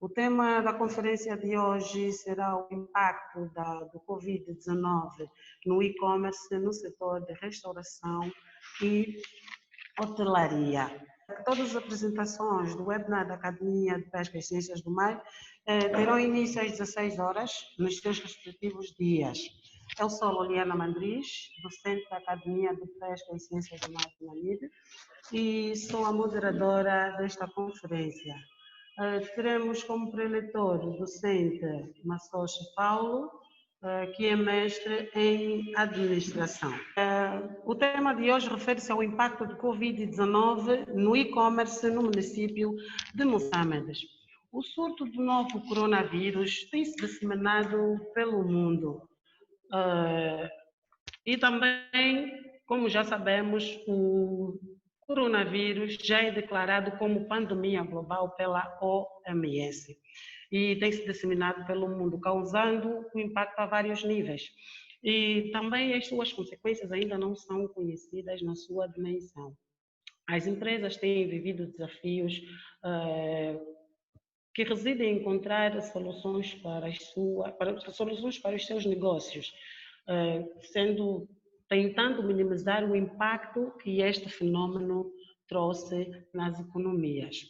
O tema da conferência de hoje será o impacto do Covid-19 no e-commerce, no setor de restauração e hotelaria. Todas as apresentações do webinar da Academia de Pesca e Ciências do Mar terão início às 16 horas, nos seus respectivos dias. Eu sou Loliana Mandris, docente da Academia de Pesca e Ciências do Mar de Namibe, e sou a moderadora desta conferência. Teremos como preletor o docente Massoche Paulo, que é mestre em administração. O tema de hoje refere-se ao impacto do Covid-19 no e-commerce no município de Moçambique. O surto do novo coronavírus tem se disseminado pelo mundo. E também, como já sabemos, o coronavírus já é declarado como pandemia global pela OMS e tem se disseminado pelo mundo, causando um impacto a vários níveis. E também as suas consequências ainda não são conhecidas na sua dimensão. As empresas têm vivido desafios que residem em encontrar soluções para os seus negócios, tentando minimizar o impacto que este fenômeno trouxe nas economias.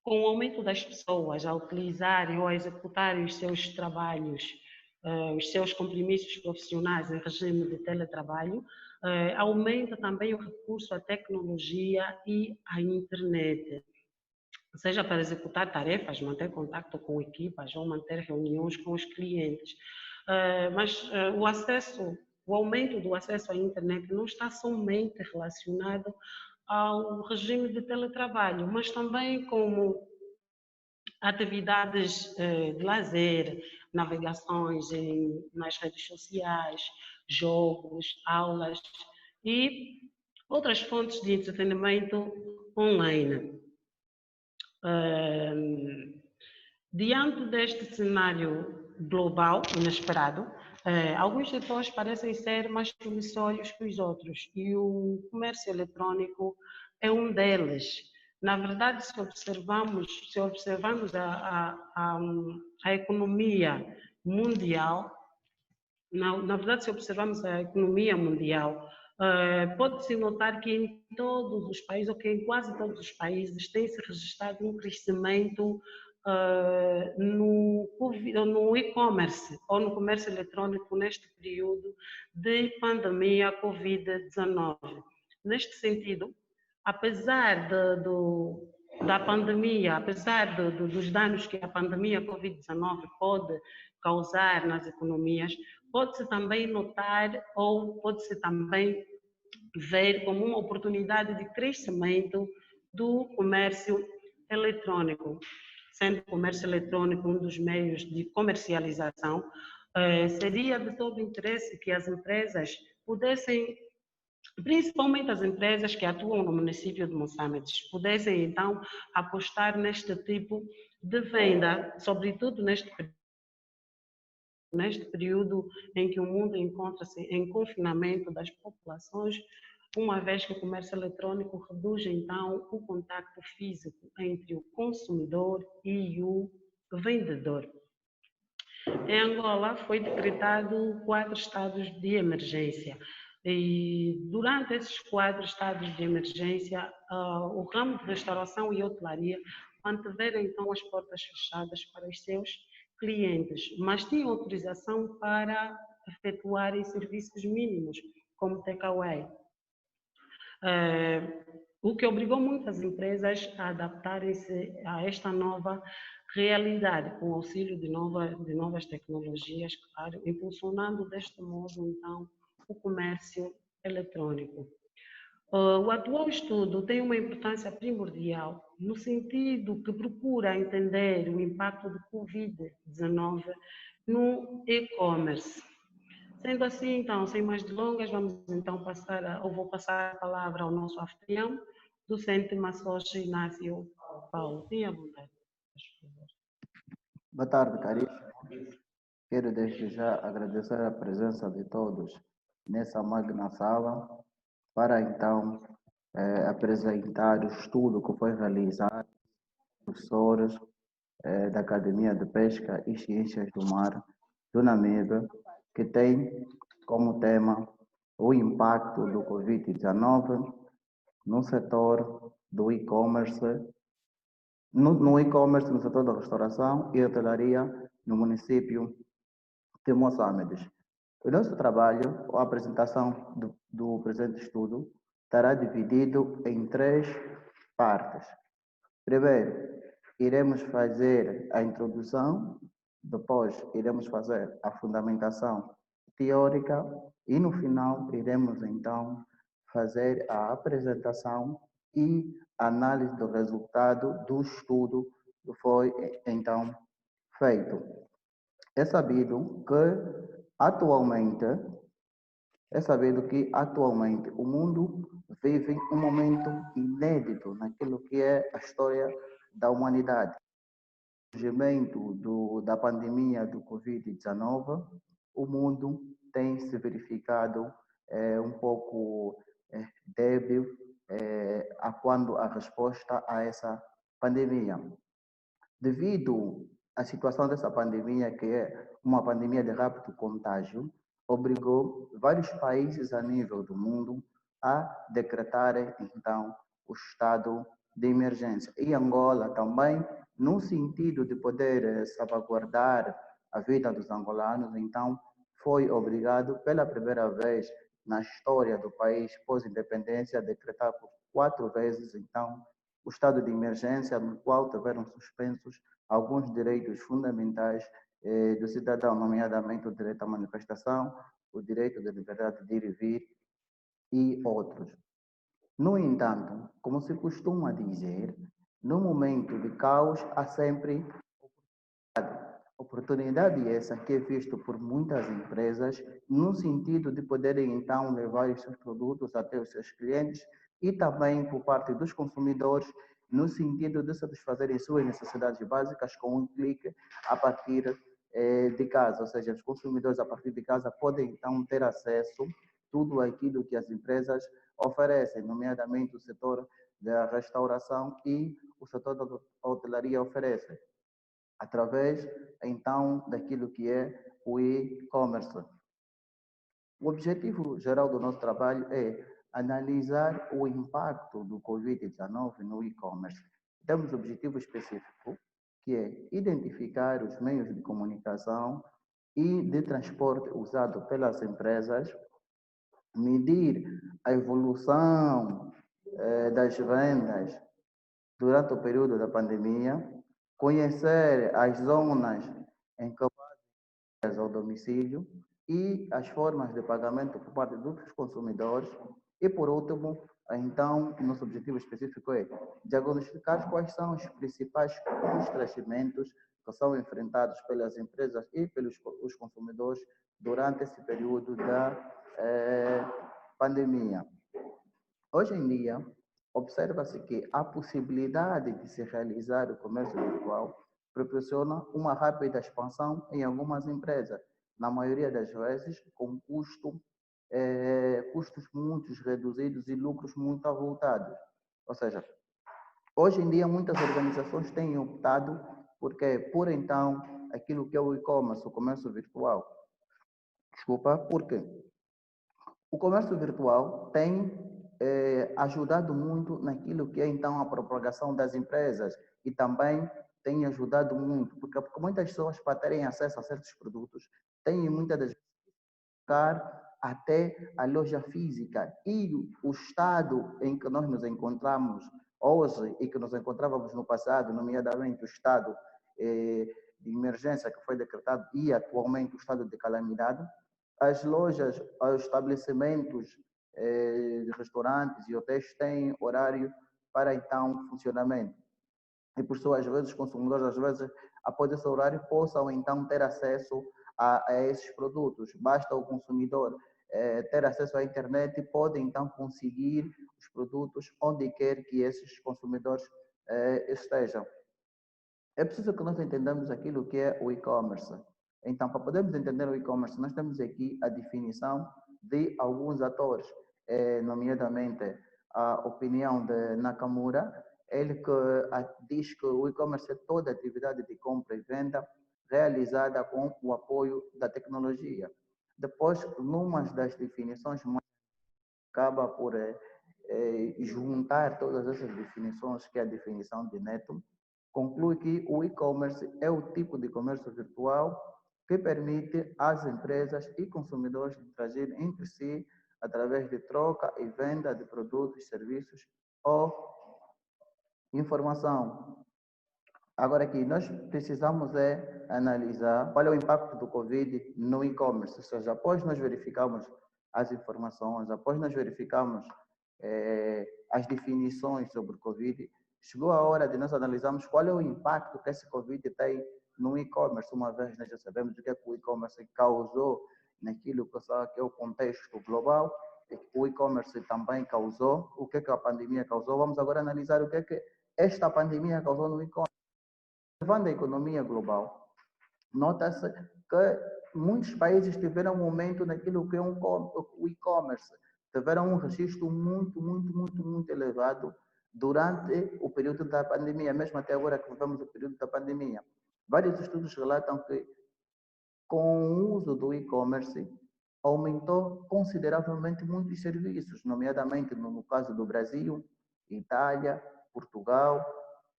Com o aumento das pessoas a utilizarem ou a executarem os seus trabalhos, os seus compromissos profissionais em regime de teletrabalho, aumenta também o recurso à tecnologia e à internet, seja para executar tarefas, manter contato com equipas ou manter reuniões com os clientes. Mas o aumento do acesso à internet não está somente relacionado ao regime de teletrabalho, mas também como atividades de lazer, navegações nas redes sociais, jogos, aulas e outras fontes de entretenimento online. Diante deste cenário global inesperado, alguns setores parecem ser mais promissórios que os outros e o comércio eletrônico é um deles. Na verdade, se observarmos a economia mundial, se observarmos a economia mundial, pode-se notar que em todos os países, ou que em quase todos os países, tem-se registrado um crescimento no e-commerce ou no comércio eletrônico neste período de pandemia Covid-19. Neste sentido, apesar da pandemia, apesar dos danos que a pandemia Covid-19 pode causar nas economias, pode-se também notar ou pode-se também ver como uma oportunidade de crescimento do comércio eletrônico. Sendo o comércio eletrônico um dos meios de comercialização, seria de todo interesse que as empresas pudessem, principalmente as empresas que atuam no município de Moçambique, pudessem então apostar neste tipo de venda, sobretudo neste período em que o mundo encontra-se em confinamento das populações, uma vez que o comércio eletrônico reduz então o contacto físico entre o consumidor e o vendedor. Em Angola foi decretado 4 estados de emergência e durante esses 4 estados de emergência o ramo de restauração e hotelaria mantiveram então as portas fechadas para os seus clientes, mas tinham autorização para efetuarem serviços mínimos, como takeaway. O que obrigou muitas empresas a adaptarem-se a esta nova realidade, com o auxílio de novas tecnologias, claro, impulsionando deste modo, então, o comércio eletrônico. O atual estudo tem uma importância primordial no sentido que procura entender o impacto do Covid-19 no e-commerce. Sendo assim, então, sem mais delongas, vou passar a palavra ao nosso anfitrião, docente Massoche Inácio Paulo. Tenha vontade. Boa tarde, caríssimos. Quero desde já agradecer a presença de todos nessa magna sala para então apresentar o estudo que foi realizado por professores da Academia de Pesca e Ciências do Mar do Namibe, que tem como tema o impacto do Covid-19 no setor do e-commerce, no e-commerce, no setor da restauração e hotelaria no município de Moçambique. O nosso trabalho, a apresentação do presente estudo, estará dividido em 3 partes. Primeiro, iremos fazer a introdução, depois iremos fazer a fundamentação teórica e no final iremos então fazer a apresentação e análise do resultado do estudo que foi então feito. É sabido que atualmente o mundo vive um momento inédito naquilo que é a história da humanidade. O surgimento da pandemia do Covid-19, o mundo tem se verificado um pouco débil a quando a resposta a essa pandemia. Devido à situação dessa pandemia, que é uma pandemia de rápido contágio, obrigou vários países a nível do mundo a decretarem, então, o estado de emergência. E Angola também, no sentido de poder salvaguardar a vida dos angolanos, então, foi obrigado pela primeira vez na história do país pós-independência a decretar por 4 vezes, então, o estado de emergência, no qual tiveram suspensos alguns direitos fundamentais do cidadão, nomeadamente o direito à manifestação, o direito da liberdade de ir e vir e outros. No entanto, como se costuma dizer, no momento de caos há sempre oportunidade essa que é vista por muitas empresas no sentido de poderem então levar os seus produtos até os seus clientes e também por parte dos consumidores no sentido de satisfazerem suas necessidades básicas com um clique a partir de casa, ou seja, os consumidores a partir de casa podem então ter acesso a tudo aquilo que as empresas oferecem, nomeadamente o setor da restauração e o setor da hotelaria oferece, através então daquilo que é o e-commerce. O objetivo geral do nosso trabalho é analisar o impacto do Covid-19 no e-commerce. Temos um objetivo específico, que é identificar os meios de comunicação e de transporte usado pelas empresas, medir a evolução das vendas durante o período da pandemia, conhecer as zonas em que ao domicílio e as formas de pagamento por parte dos consumidores. E, por último, então, nosso objetivo específico é diagnosticar quais são os principais constrangimentos que são enfrentados pelas empresas e pelos os consumidores durante esse período da pandemia. Hoje em dia, observa-se que a possibilidade de se realizar o comércio virtual proporciona uma rápida expansão em algumas empresas, na maioria das vezes com custos muito reduzidos e lucros muito avultados. Ou seja, hoje em dia muitas organizações têm optado por então aquilo que é o e-commerce, o comércio virtual. Porque o comércio virtual tem ajudado muito naquilo que é então a propagação das empresas e também tem ajudado muito, porque muitas pessoas para terem acesso a certos produtos têm muitas das vezes até a loja física e o estado em que nós nos encontramos hoje e que nos encontrávamos no passado, nomeadamente o estado de emergência que foi decretado e atualmente o estado de calamidade, as lojas, os estabelecimentos de restaurantes e hotéis têm horário para então funcionamento. E por suas vezes, os consumidores, às vezes, após esse horário, possam então ter acesso a esses produtos. Basta o consumidor ter acesso à internet e pode então conseguir os produtos onde quer que esses consumidores estejam. É preciso que nós entendamos aquilo que é o e-commerce. Então, para podermos entender o e-commerce, nós temos aqui a definição de alguns atores, nomeadamente a opinião de Nakamura, ele diz que o e-commerce é toda atividade de compra e venda realizada com o apoio da tecnologia. Depois, numa das definições, acaba por juntar todas essas definições, que é a definição de Neto, conclui que o e-commerce é o tipo de comércio virtual que permite às empresas e consumidores interagir entre si através de troca e venda de produtos, serviços ou informação. Agora aqui, nós precisamos analisar qual é o impacto do Covid no e-commerce, ou seja, após nós verificarmos as informações, após nós verificarmos as definições sobre o Covid, chegou a hora de nós analisarmos qual é o impacto que esse Covid tem no e-commerce, uma vez nós já sabemos o que é que o e-commerce causou naquilo que é o contexto global, o e-commerce também causou, o que é que a pandemia causou. Vamos agora analisar o que é que esta pandemia causou no e-commerce. Levando a economia global, nota-se que muitos países tiveram um aumento naquilo que é o e-commerce, tiveram um registro muito elevado durante o período da pandemia, mesmo até agora que vivemos o período da pandemia. Vários estudos relatam que com o uso do e-commerce aumentou consideravelmente muitos serviços, nomeadamente no caso do Brasil, Itália, Portugal,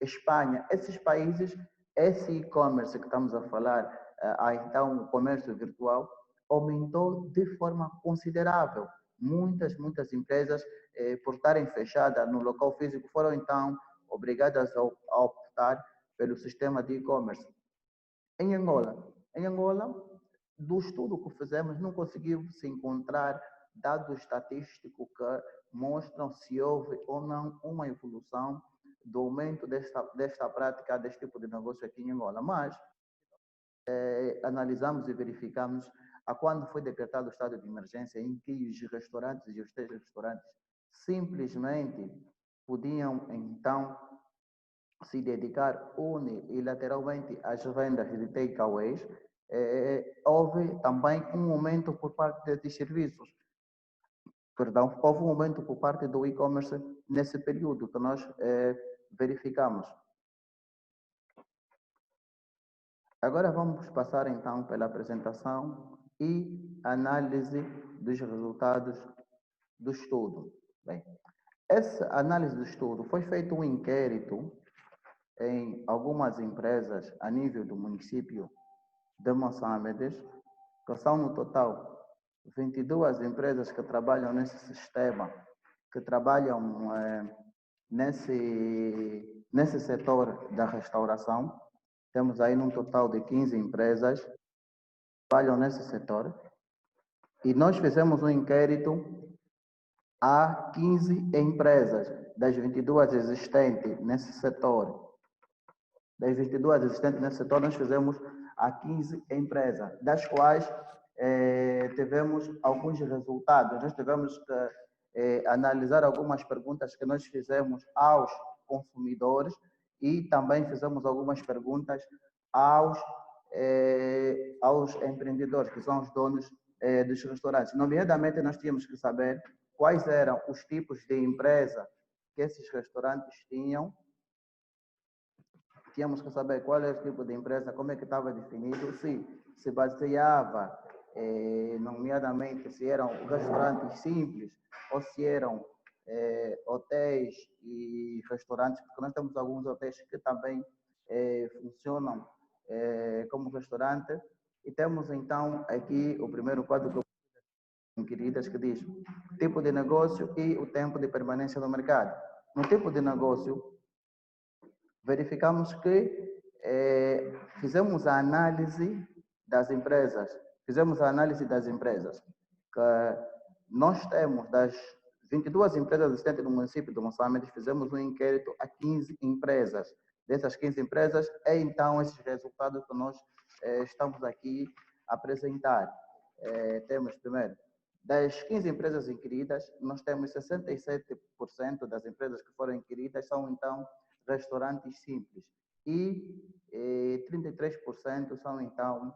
Espanha. Esses países, esse e-commerce que estamos a falar, então o comércio virtual, aumentou de forma considerável. Muitas empresas, por estarem fechadas no local físico, foram então obrigadas a optar pelo sistema de e-commerce. Em Angola, do estudo que fizemos, não conseguiu se encontrar dados estatísticos que mostram se houve ou não uma evolução do aumento desta prática, deste tipo de negócio aqui em Angola. Mas analisamos e verificamos a quando foi decretado o estado de emergência, em que os restaurantes e os restaurantes simplesmente podiam então se dedicar unilateralmente às vendas de takeaways, houve também um aumento por parte desses serviços. Perdão, houve um aumento por parte do e-commerce nesse período que nós verificamos. Agora vamos passar então pela apresentação e análise dos resultados do estudo. Bem, essa análise do estudo foi feito um inquérito em algumas empresas a nível do município de Moçambique, que são no total 22 empresas que trabalham nesse sistema, que trabalham nesse setor da restauração. Temos aí num total de 15 empresas que trabalham nesse setor. E nós fizemos um inquérito a 15 empresas das 22 existentes nesse setor. Das 22 existentes nesse setor, nós fizemos a 15 empresas, das quais tivemos alguns resultados. Nós tivemos que analisar algumas perguntas que nós fizemos aos consumidores e também fizemos algumas perguntas aos empreendedores, que são os donos dos restaurantes. Nomeadamente, nós tínhamos que saber quais eram os tipos de empresa que esses restaurantes tinham. Tínhamos que saber qual é o tipo de empresa, como é que estava definido, se baseava, nomeadamente, se eram restaurantes simples ou se eram hotéis e restaurantes, porque nós temos alguns hotéis que também funcionam como restaurante. E temos então aqui o primeiro quadro inquiridas que diz tipo de negócio e o tempo de permanência no mercado. No tipo de negócio, verificamos que fizemos a análise das empresas, que nós temos das 22 empresas existentes no município de Moçambique, fizemos um inquérito a 15 empresas. Dessas 15 empresas, então esses resultados que nós estamos aqui a apresentar. Temos primeiro, das 15 empresas inquiridas, nós temos 67% das empresas que foram inquiridas são então restaurantes simples e 33% são então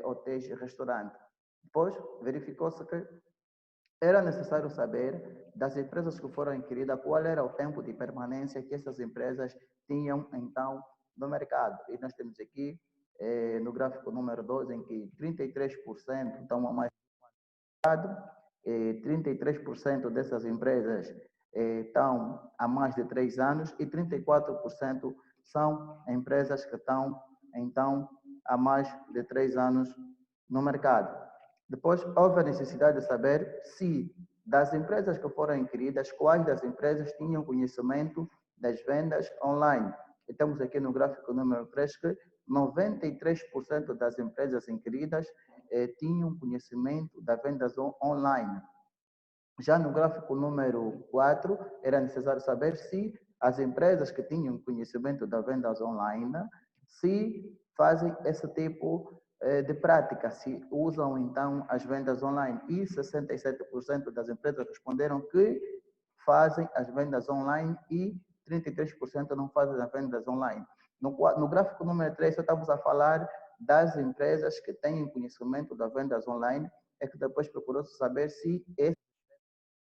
hotéis e restaurantes. Depois verificou-se que era necessário saber das empresas que foram inquiridas qual era o tempo de permanência que essas empresas tinham, então, no mercado. E nós temos aqui, no gráfico número 2, em que 33% estão há mais de mercado, 33% dessas empresas estão há mais de 3 anos e 34% são empresas que estão, então, há mais de 3 anos no mercado. Depois, houve a necessidade de saber se das empresas que foram inquiridas, quais das empresas tinham conhecimento das vendas online. E temos aqui no gráfico número 3 que 93% das empresas inquiridas tinham conhecimento das vendas online. Já no gráfico número 4, era necessário saber se as empresas que tinham conhecimento das vendas online, se fazem esse tipo de prática, se usam então as vendas online. E 67% das empresas responderam que fazem as vendas online e 33% não fazem as vendas online. No gráfico número 3, estamos a falar das empresas que têm conhecimento das vendas online, é que depois procurou-se saber se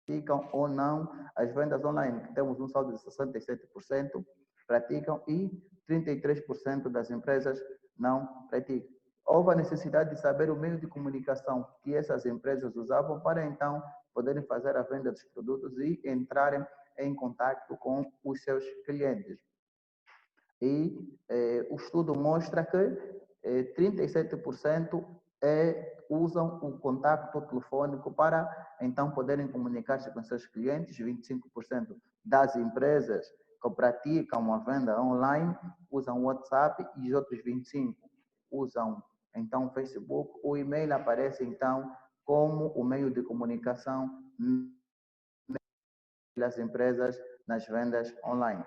praticam ou não as vendas online, que temos um saldo de 67% praticam e 33% das empresas não praticam. Houve a necessidade de saber o meio de comunicação que essas empresas usavam para então poderem fazer a venda dos produtos e entrarem em contato com os seus clientes. E o estudo mostra que 37% usam o contato telefônico para então poderem comunicar-se com seus clientes. 25% das empresas que praticam a venda online usam o WhatsApp e os outros 25% usam então o Facebook. O e-mail aparece então como o meio de comunicação das empresas nas vendas online.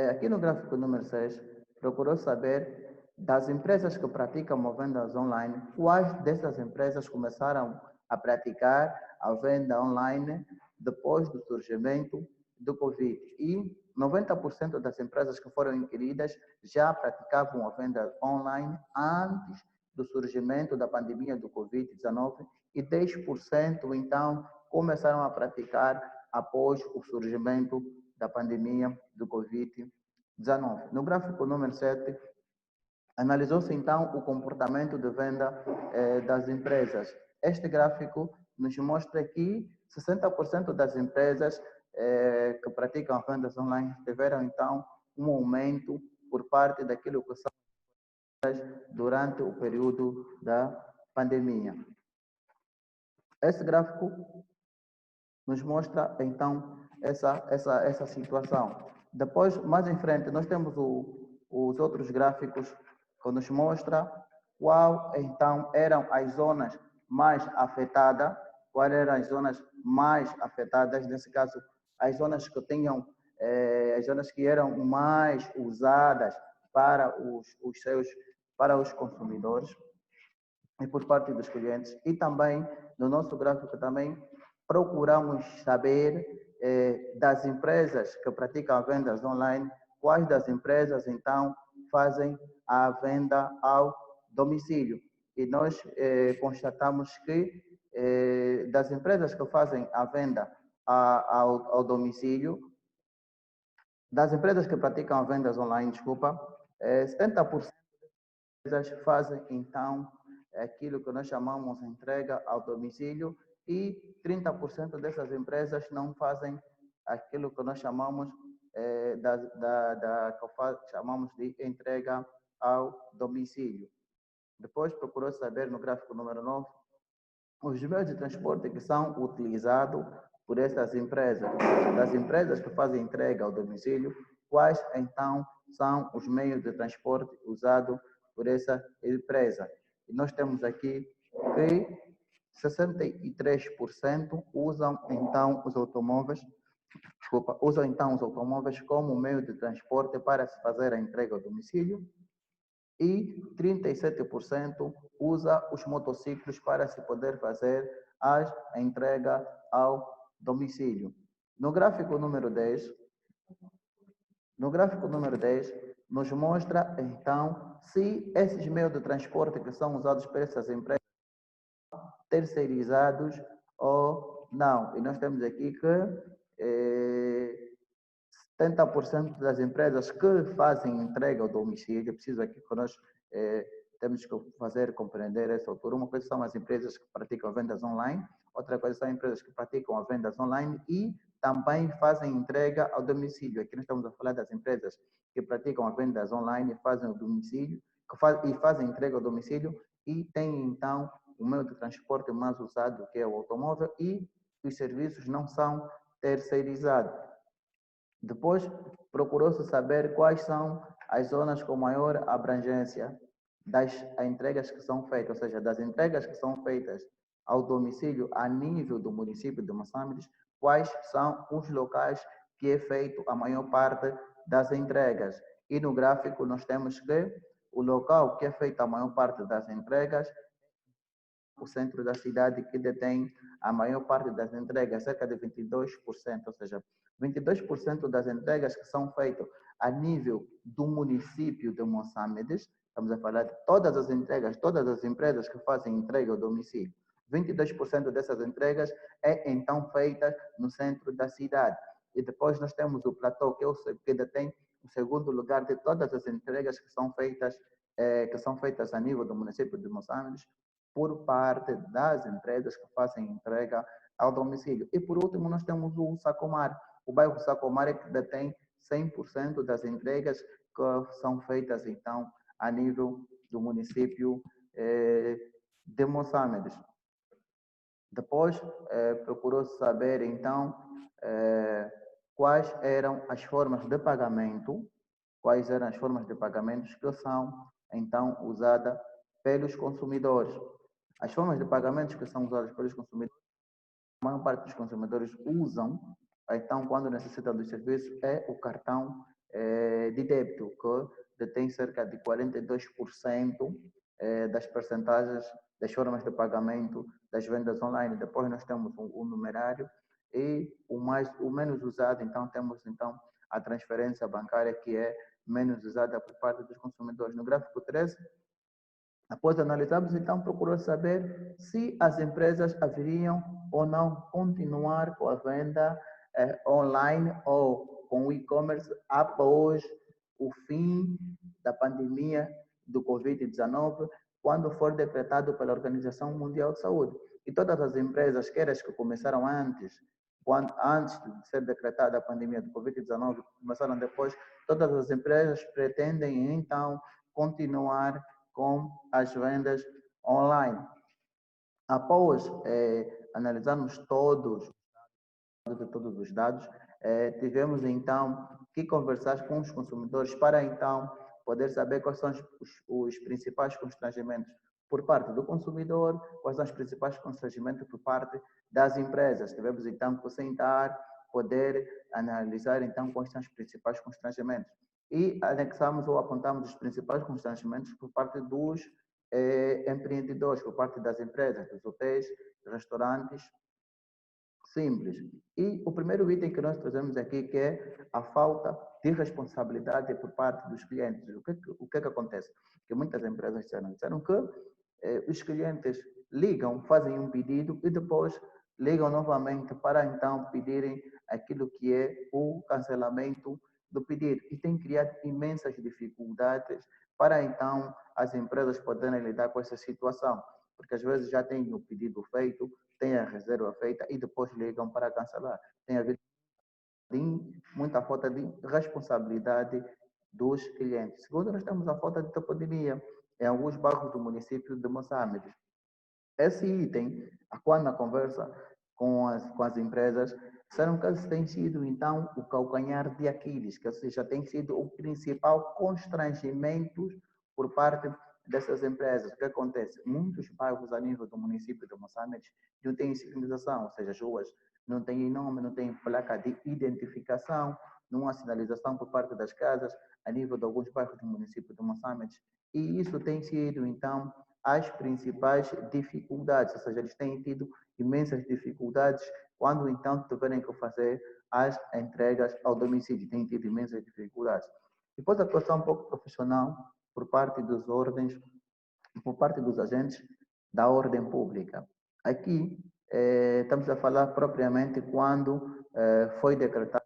Aqui no gráfico número 6, procurou saber das empresas que praticam vendas online, quais dessas empresas começaram a praticar a venda online depois do surgimento do Covid. E 90% das empresas que foram inquiridas já praticavam a venda online antes do surgimento da pandemia do Covid-19 e 10% então começaram a praticar após o surgimento da pandemia do Covid-19. No gráfico número 7, analisou-se então o comportamento de venda das empresas. Este gráfico nos mostra que 60% das empresas que praticam vendas online tiveram então um aumento por parte daquilo que são durante o período da pandemia. Esse gráfico nos mostra então essa situação. Depois, mais em frente, nós temos os outros gráficos que nos mostra qual então eram as zonas mais afetadas, quais eram as zonas mais afetadas, nesse caso, as zonas que tinham, as zonas que eram mais usadas para para os consumidores e por parte dos clientes. E também, no nosso gráfico também, procuramos saber das empresas que praticam vendas online, quais das empresas, então, fazem a venda ao domicílio. E nós constatamos que das empresas que fazem a venda ao domicílio, das empresas que praticam vendas online, 70% das empresas fazem, então, aquilo que nós chamamos de entrega ao domicílio e 30% dessas empresas não fazem aquilo que nós chamamos chamamos de entrega ao domicílio. Depois procurou saber no gráfico número 9 os meios de transporte que são utilizados por essas empresas. Das empresas que fazem entrega ao domicílio, quais então são os meios de transporte usados por essa empresa? E nós temos aqui que 63% usam então os automóveis, como meio de transporte para se fazer a entrega ao domicílio e 37% usa os motociclos para se poder fazer a entrega ao domicílio. No gráfico número 10, nos mostra então se esses meios de transporte que são usados por essas empresas terceirizados ou não. E nós temos aqui que 70% das empresas que fazem entrega ao domicílio, preciso aqui que nós temos que fazer compreender essa altura. Uma coisa são as empresas que praticam vendas online, outra coisa são empresas que praticam as vendas online e também fazem entrega ao domicílio. Aqui nós estamos a falar das empresas que praticam as vendas online e fazem o domicílio, e fazem entrega ao domicílio e têm então o meio de transporte mais usado, que é o automóvel, e os serviços não são terceirizados. Depois, procurou-se saber quais são as zonas com maior abrangência das entregas que são feitas, ou seja, das entregas que são feitas ao domicílio a nível do município de Moçambique, quais são os locais que é feito a maior parte das entregas. E no gráfico nós temos que o local que é feito a maior parte das entregas, o centro da cidade, que detém a maior parte das entregas, cerca de 22%, ou seja, 22% das entregas que são feitas a nível do município de Moçambique, estamos a falar de todas as entregas, todas as empresas que fazem entrega ao domicílio, 22% dessas entregas é então feita no centro da cidade. E depois nós temos o platô, que detém o segundo lugar de todas as entregas que são feitas a nível do município de Moçambique, por parte das empresas que fazem entrega ao domicílio. E por último, nós temos o Sacomar. O bairro Sacomar é que detém 100% das entregas que são feitas, então, a nível do município de Moçambique. Depois, procurou-se saber, então, quais eram as formas de pagamento, que são, então, usadas pelos consumidores. As formas de pagamento que são usadas pelos consumidores, a maior parte dos consumidores usam, então, quando necessitam dos serviços, é o cartão de débito, que detém cerca de 42% das percentagens das formas de pagamento das vendas online. Depois nós temos o numerário e o menos usado, então, temos então a transferência bancária, que é menos usada por parte dos consumidores. No gráfico 13, após analisarmos, então, procurou saber se as empresas haveriam ou não continuar com a venda online ou com o e-commerce após o fim da pandemia do Covid-19, quando for decretado pela Organização Mundial de Saúde. E todas as empresas, quer as que começaram antes de ser decretada a pandemia do Covid-19, começaram depois, todas as empresas pretendem, então, continuar com as vendas online. Após analisarmos todos os dados, tivemos então que conversar com os consumidores para então poder saber quais são os principais constrangimentos por parte do consumidor, quais são os principais constrangimentos por parte das empresas. Tivemos então que sentar, poder analisar então quais são os principais constrangimentos. E anexamos ou apontamos os principais constrangimentos por parte dos empreendedores, por parte das empresas, dos hotéis, restaurantes, simples. E o primeiro item que nós trazemos aqui, que é a falta de responsabilidade por parte dos clientes. O que acontece? Que muitas empresas disseram que os clientes ligam, fazem um pedido e depois ligam novamente para então pedirem aquilo que é o cancelamento do pedido. E tem criado imensas dificuldades para então as empresas poderem lidar com essa situação, porque às vezes já têm o pedido feito, têm a reserva feita e depois ligam para cancelar. Tem havido muita falta de responsabilidade dos clientes. Segundo, nós temos a falta de toponomia em alguns bairros do município de Moçambique. Esse item, quando na conversa com as empresas, disseram que esse tem sido, então, o calcanhar de Aquiles, que, ou seja, tem sido o principal constrangimento por parte dessas empresas. O que acontece? Muitos bairros a nível do município de Moçambique não têm sinalização, ou seja, as ruas não têm nome, não têm placa de identificação, não há sinalização por parte das casas a nível de alguns bairros do município de Moçambique. E isso tem sido, então, as principais dificuldades, ou seja, eles têm tido imensas dificuldades quando então tiverem que fazer as entregas ao domicílio, têm tido imensas dificuldades. Depois a atuação um pouco profissional por parte dos agentes da ordem pública. Aqui, estamos a falar propriamente quando foi decretado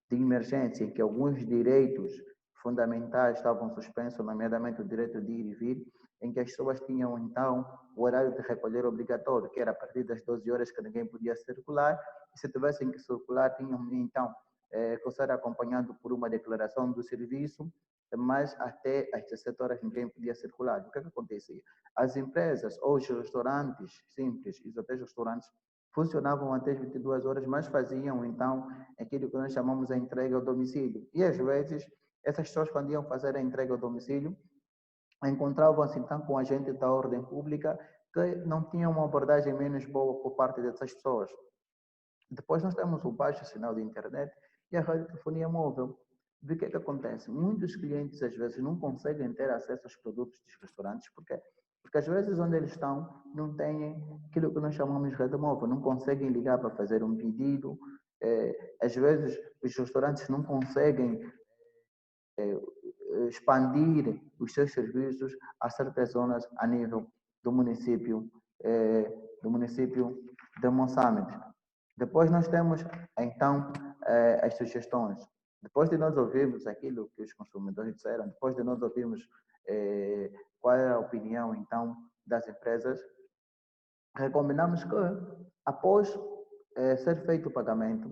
de emergência, em que alguns direitos fundamentais estavam suspensos, nomeadamente o direito de ir e vir, em que as pessoas tinham então o horário de recolher obrigatório, que era a partir das 12 horas que ninguém podia circular, e se tivessem que circular, tinham então que ser acompanhado por uma declaração do serviço, mas até às 17 horas ninguém podia circular. O que é que acontecia? As empresas ou os restaurantes simples, e os hotéis restaurantes, funcionavam até as 22 horas, mas faziam então aquilo que nós chamamos de entrega ao domicílio. E às vezes, essas pessoas, quando iam fazer a entrega ao domicílio, encontravam-se então com agentes da ordem pública que não tinham uma abordagem menos boa por parte dessas pessoas. Depois nós temos o baixo sinal de internet e a radiotelefonia móvel. O que é que acontece? Muitos clientes às vezes não conseguem ter acesso aos produtos dos restaurantes porque às vezes onde eles estão não têm aquilo que nós chamamos de rede móvel, não conseguem ligar para fazer um pedido. Às vezes os restaurantes não conseguem expandir os seus serviços a certas zonas a nível do município, do município de Moçambique. Depois nós temos, então, as sugestões. Depois de nós ouvirmos aquilo que os consumidores disseram, depois de nós ouvirmos qual é a opinião, então, das empresas, recomendamos que, após ser feito o pagamento,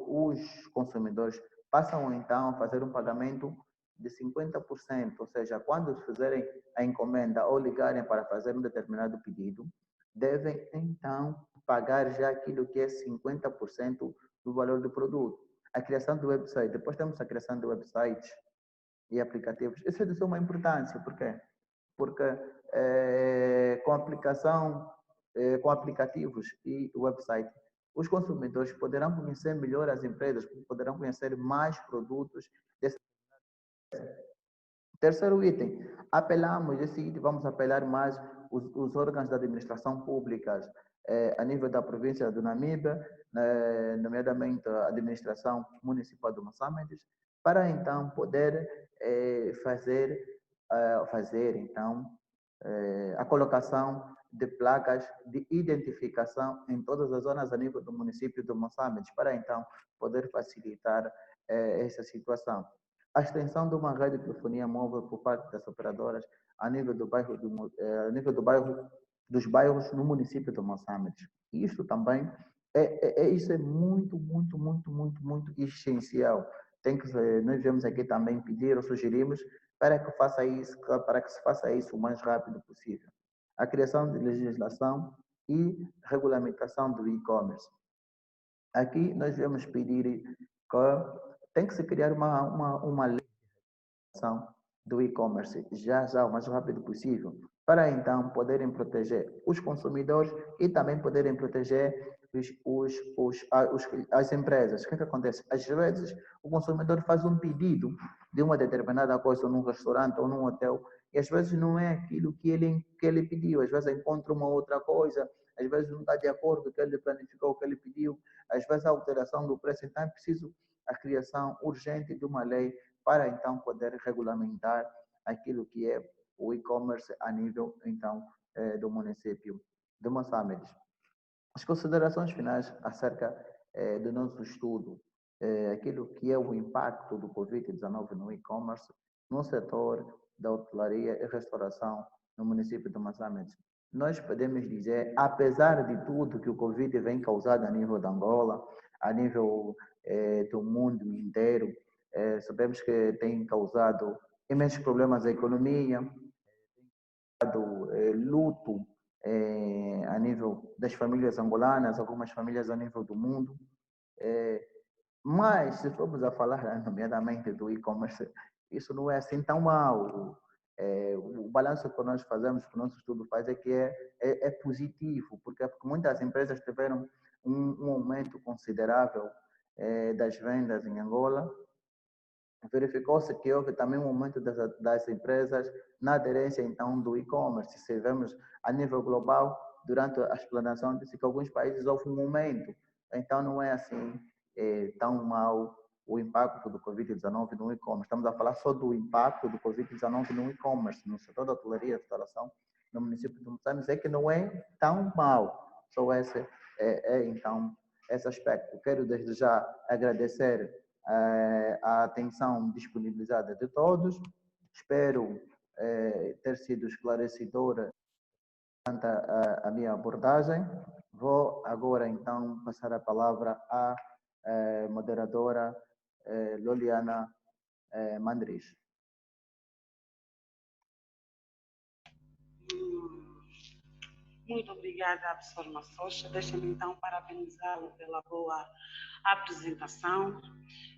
os consumidores passam, então, a fazer um pagamento de 50%, ou seja, quando fizerem a encomenda ou ligarem para fazer um determinado pedido, devem, então, pagar já aquilo que é 50% do valor do produto. A criação do website, depois temos a criação de websites e aplicativos. Isso é de suma importância, por quê? Porque com aplicação, com aplicativos e website, os consumidores poderão conhecer melhor as empresas, poderão conhecer mais produtos. Terceiro item, apelamos, esse item vamos apelar mais os órgãos da administração públicas a nível da província do Namibe, nomeadamente a administração municipal de Moçambique, para então poder fazer então a colocação de placas de identificação em todas as zonas a nível do município de Moçambique, para então poder facilitar essa situação. A extensão de uma rede de telefonia móvel por parte das operadoras a nível do bairro, a nível do bairro, dos bairros no município de Moçambique. Isto também isso é muito, muito, muito, muito, muito essencial. Nós devemos aqui também pedir ou sugerimos para que se faça isso o mais rápido possível. A criação de legislação e regulamentação do e-commerce. Aqui nós devemos pedir que tem que se criar uma lei do e-commerce já o mais rápido possível, para então poderem proteger os consumidores e também poderem proteger as empresas. O que acontece? Às vezes, o consumidor faz um pedido de uma determinada coisa num restaurante ou num hotel e às vezes não é aquilo que ele pediu, às vezes encontra uma outra coisa, às vezes não está de acordo com o que ele planificou, o que ele pediu, às vezes a alteração do preço, então é preciso a criação urgente de uma lei para então poder regulamentar aquilo que é o e-commerce a nível então do município de Moçambique. As considerações finais acerca do nosso estudo, aquilo que é o impacto do Covid-19 no e-commerce, no setor da hotelaria e restauração no município de Moçambique. Nós podemos dizer, apesar de tudo que o Covid vem causando a nível da Angola, a nível do mundo inteiro, sabemos que tem causado imensos problemas à economia, luto a nível das famílias angolanas, algumas famílias a nível do mundo. Mas, se formos a falar, nomeadamente, do e-commerce, isso não é assim tão mal. O balanço que nós fazemos, que o nosso estudo faz, é que é positivo, porque muitas empresas tiveram um aumento considerável das vendas em Angola. Verificou-se que houve também um aumento das empresas na aderência, então, do e-commerce. Se vemos a nível global, durante a explanação, disse que alguns países houve um aumento. Então, não é assim tão mal o impacto do Covid-19 no e-commerce. Estamos a falar só do impacto do Covid-19 no e-commerce, no setor da hotelaria e restauração. no município de Moçambique, é que não é tão mau. Só esse então, esse aspecto. Quero desde já agradecer a atenção disponibilizada de todos. Espero ter sido esclarecedora durante a minha abordagem. Vou agora, então, passar a palavra à moderadora Loliana Mandris. Muito obrigada, professor Massocha. Deixa-me então parabenizá-lo pela boa apresentação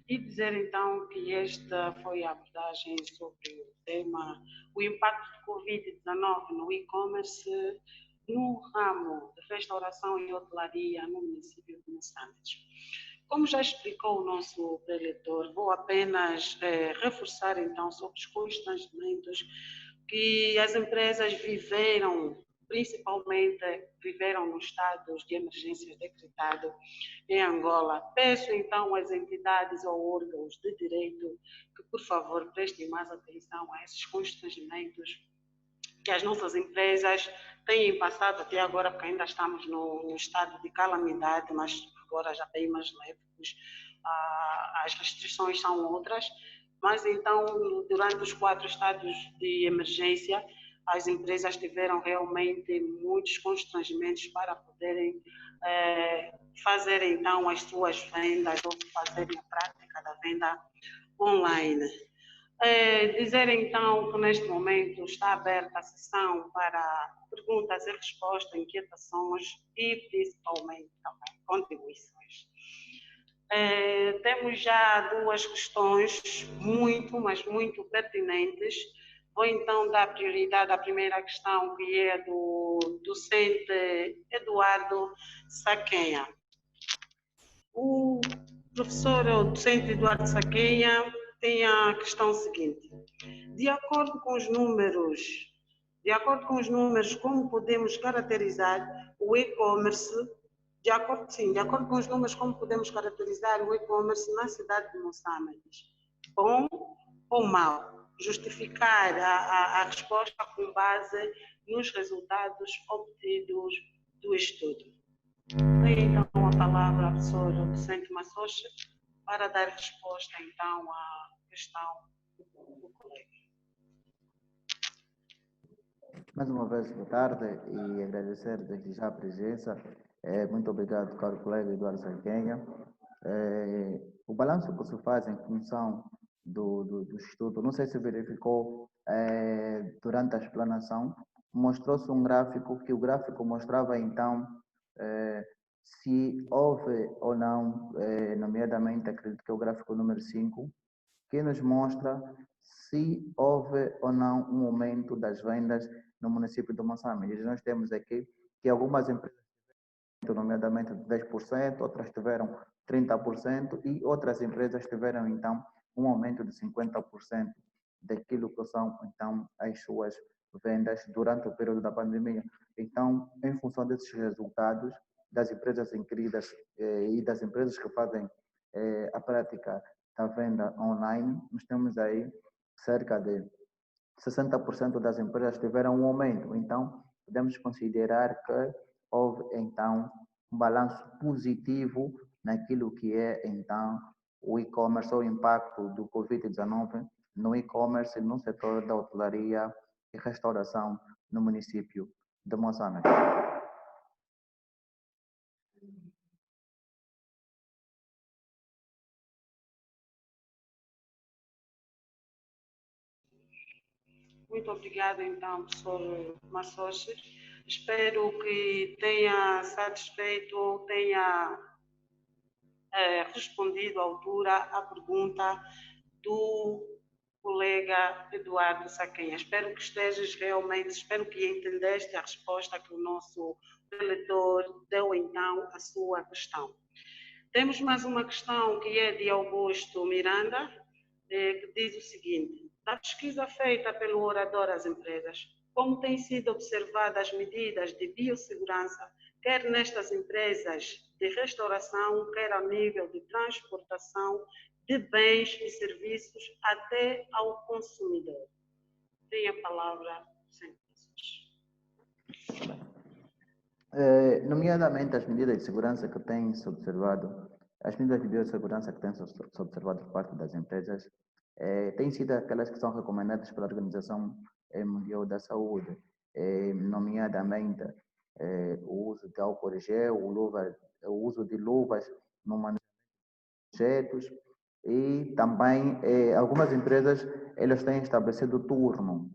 e dizer então que esta foi a abordagem sobre o tema, o impacto do Covid-19 no e-commerce no ramo de restauração e hotelaria no município de Moçambique. Como já explicou o nosso preletor, vou apenas reforçar então sobre os constrangimentos que as empresas viveram, principalmente viveram nos estados de emergência decretado em Angola. Peço então às entidades ou órgãos de direito que, por favor, prestem mais atenção a esses constrangimentos que as nossas empresas têm passado até agora, porque ainda estamos no estado de calamidade, mas agora já bem mais leves, as restrições são outras. Mas então, durante os 4 estados de emergência, as empresas tiveram realmente muitos constrangimentos para poderem fazer então as suas vendas ou fazerem a prática da venda online. Dizer então que neste momento está aberta a sessão para perguntas e respostas, inquietações e principalmente também contribuições. Temos já 2 questões mas muito pertinentes. Vou então dar prioridade à primeira questão, que é do docente Eduardo Saquenha. O professor, o docente Eduardo Saquenha, tem a questão seguinte: de acordo com os números, como podemos caracterizar o e-commerce? De acordo com os números, como podemos caracterizar o e-commerce na cidade de Moçambique? Bom ou mau? Justificar a resposta com base nos resultados obtidos do estudo. Tem então a palavra ao professor docente Massocha para dar resposta então à questão do colega. Mais uma vez, boa tarde e agradecer desde já a presença. Muito obrigado, caro colega Eduardo Saquenha. O balanço que se faz em função do estudo, não sei se verificou durante a explanação, mostrou-se um gráfico, que o gráfico mostrava então se houve ou não, nomeadamente, acredito que é o gráfico número 5, que nos mostra se houve ou não um aumento das vendas no município de Moçambique. Nós temos aqui que algumas empresas, nomeadamente de 10%, outras tiveram 30% e outras empresas tiveram então um aumento de 50% daquilo que são então as suas vendas durante o período da pandemia. Então, em função desses resultados das empresas inscritas e das empresas que fazem a prática da venda online, nós temos aí cerca de 60% das empresas tiveram um aumento. Então, podemos considerar que houve, então, um balanço positivo naquilo que é, então, o e-commerce, ou o impacto do Covid-19 no e-commerce, no setor da hotelaria e restauração no município de Moçambique. Muito obrigada, então, professor Massocha. Espero que tenha satisfeito ou tenha respondido à altura à pergunta do colega Eduardo Saquenha. Espero que entendeste a resposta que o nosso preletor deu, então, à sua questão. Temos mais uma questão que é de Augusto Miranda, que diz o seguinte: na pesquisa feita pelo orador às empresas, como têm sido observadas as medidas de biossegurança, quer nestas empresas de restauração, quer ao nível de transportação de bens e serviços até ao consumidor? Tem a palavra, senhor. Nomeadamente as medidas de segurança que têm-se observado, as medidas de biossegurança que têm-se observado por parte das empresas, têm sido aquelas que são recomendadas pela Organização Mundial da Saúde, nomeadamente o uso de álcool gel, o uso de luvas no manejo de objetos, e também algumas empresas elas têm estabelecido turno,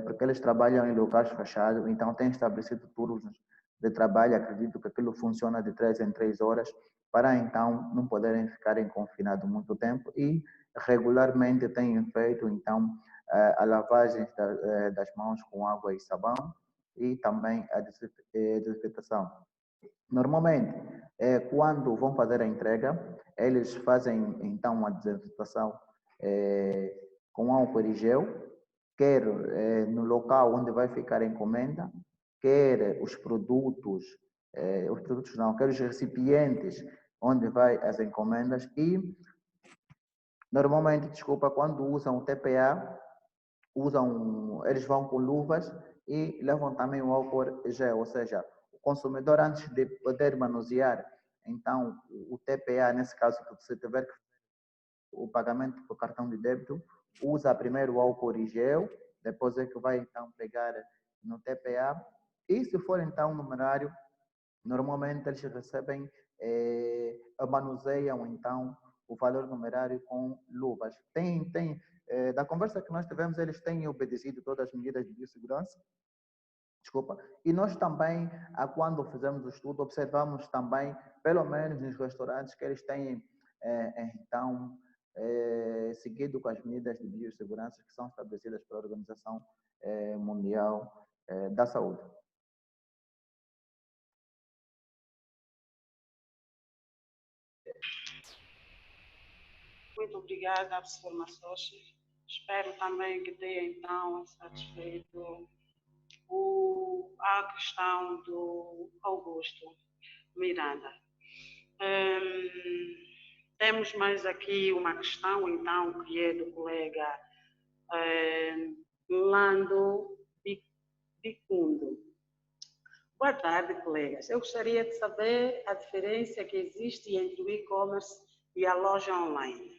porque eles trabalham em locais fechados, então têm estabelecido turnos de trabalho. Acredito que aquilo funciona de 3 em 3 horas, para então não poderem ficarem confinados muito tempo, e regularmente têm feito então a lavagem das mãos com água e sabão, e também a desinfectação. Normalmente, quando vão fazer a entrega, eles fazem então a desinfectação com álcool e gel, quer no local onde vai ficar a encomenda, quer quer os recipientes onde vai as encomendas, e normalmente, quando usam o TPA, eles vão com luvas e levam também o álcool gel, ou seja, o consumidor, antes de poder manusear então o TPA, nesse caso, que se tiver o pagamento por cartão de débito, usa primeiro o álcool e gel, depois é que vai então pegar no TPA, e se for então numerário, normalmente eles recebem, manuseiam então o valor numerário com luvas. Da conversa que nós tivemos, eles têm obedecido todas as medidas de biossegurança. Desculpa. E nós também, quando fizemos o estudo, observamos também, pelo menos nos restaurantes, que eles têm, então, seguido com as medidas de biossegurança que são estabelecidas pela Organização Mundial da Saúde. Muito obrigada, professor Massochi. Espero também que tenha, então, satisfeito a questão do Augusto Miranda. Temos mais aqui uma questão, então, que é do colega Lando Bicundo. Boa tarde, colegas. Eu gostaria de saber a diferença que existe entre o e-commerce e a loja online.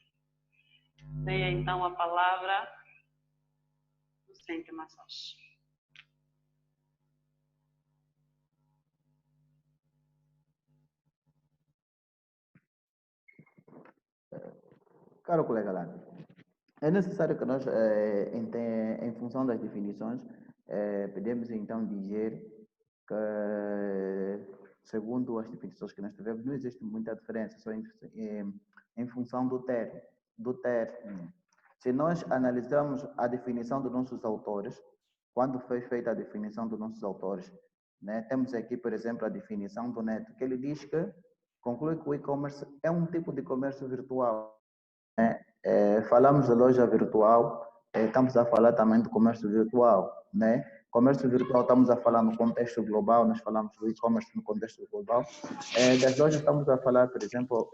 Tenha, então, a palavra do Centro Massochi. Caro colega Lando, é necessário que nós, em função das definições, podemos então dizer que, segundo as definições que nós tivemos, não existe muita diferença, só em função do termo. Se nós analisarmos a definição dos nossos autores, quando foi feita a definição dos nossos autores, né, temos aqui, por exemplo, a definição do Neto, que ele diz que conclui que o e-commerce é um tipo de comércio virtual. Falamos de loja virtual, estamos a falar também do comércio virtual, né? Comércio virtual, estamos a falar no contexto global, nós falamos do e-commerce no contexto global. Das lojas, estamos a falar, por exemplo,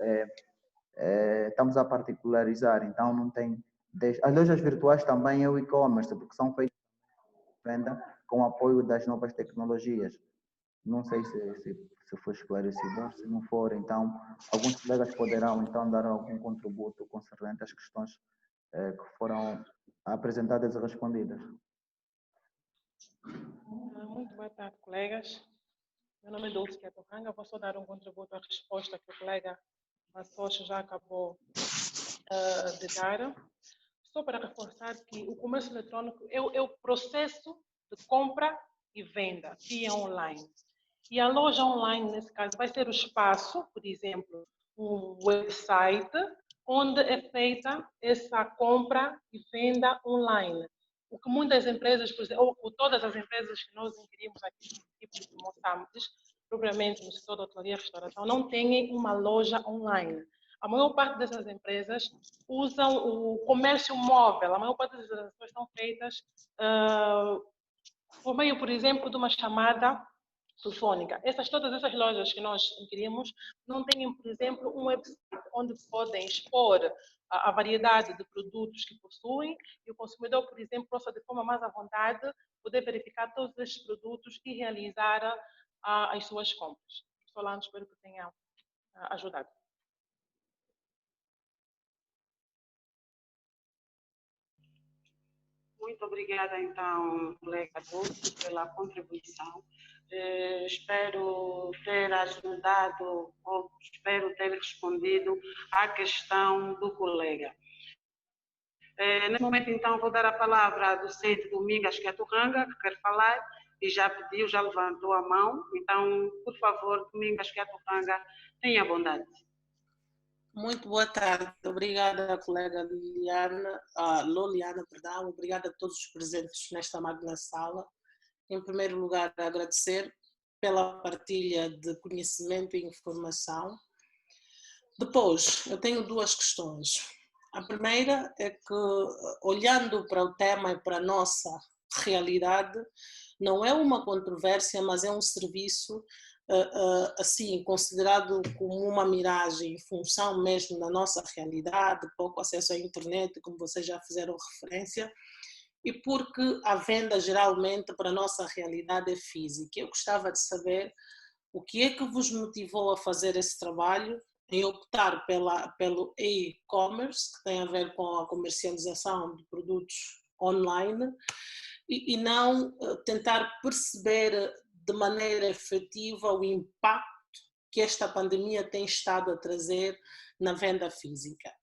estamos a particularizar, então não tem... As lojas virtuais também é o e-commerce, porque são feitas de venda com apoio das novas tecnologias. Não sei se foi esclarecedor. Se não for, então, alguns colegas poderão então dar algum contributo concernente às questões que foram apresentadas e respondidas. Muito boa tarde, colegas. Meu nome é Dulce Torranga. Vou só dar um contributo à resposta que o colega Massochi já acabou de dar. Só para reforçar que o comércio eletrônico é o processo de compra e venda via online. E a loja online, nesse caso, vai ser o espaço, por exemplo, um website, onde é feita essa compra e venda online. O que muitas empresas, por exemplo, ou todas as empresas que nós inquirimos aqui no tipo de Moçambique, propriamente no setor da hotelaria e restauração, não têm uma loja online. A maior parte dessas empresas usam o comércio móvel. A maior parte das transações são feitas por meio, por exemplo, de uma chamada telefônica. Todas essas lojas que nós inquirimos não têm, por exemplo, um website onde podem expor a variedade de produtos que possuem e o consumidor, por exemplo, possa de forma mais à vontade poder verificar todos estes produtos e realizar as suas compras. Solano, espero que tenha ajudado. Muito obrigada, então, colega Dulce, pela contribuição. Espero ter ajudado, ou espero ter respondido à questão do colega. Nesse momento, então, vou dar a palavra à docente Domingas Queturranga, que quer falar, e já pediu, já levantou a mão. Então, por favor, Domingas Queturranga, tenha bondade. Muito boa tarde. Obrigada, colega Liliana, Loliana, perdão. Obrigada a todos os presentes nesta magna sala. Em primeiro lugar, agradecer pela partilha de conhecimento e informação. Depois, eu tenho duas questões. A primeira é que, olhando para o tema e para a nossa realidade, não é uma controvérsia, mas é um serviço assim, considerado como uma miragem em função mesmo da nossa realidade, pouco acesso à internet, como vocês já fizeram referência, e porque a venda geralmente para a nossa realidade é física. Eu gostava de saber o que é que vos motivou a fazer esse trabalho, em optar pelo e-commerce, que tem a ver com a comercialização de produtos online, e não tentar perceber de maneira efetiva o impacto que esta pandemia tem estado a trazer na venda física.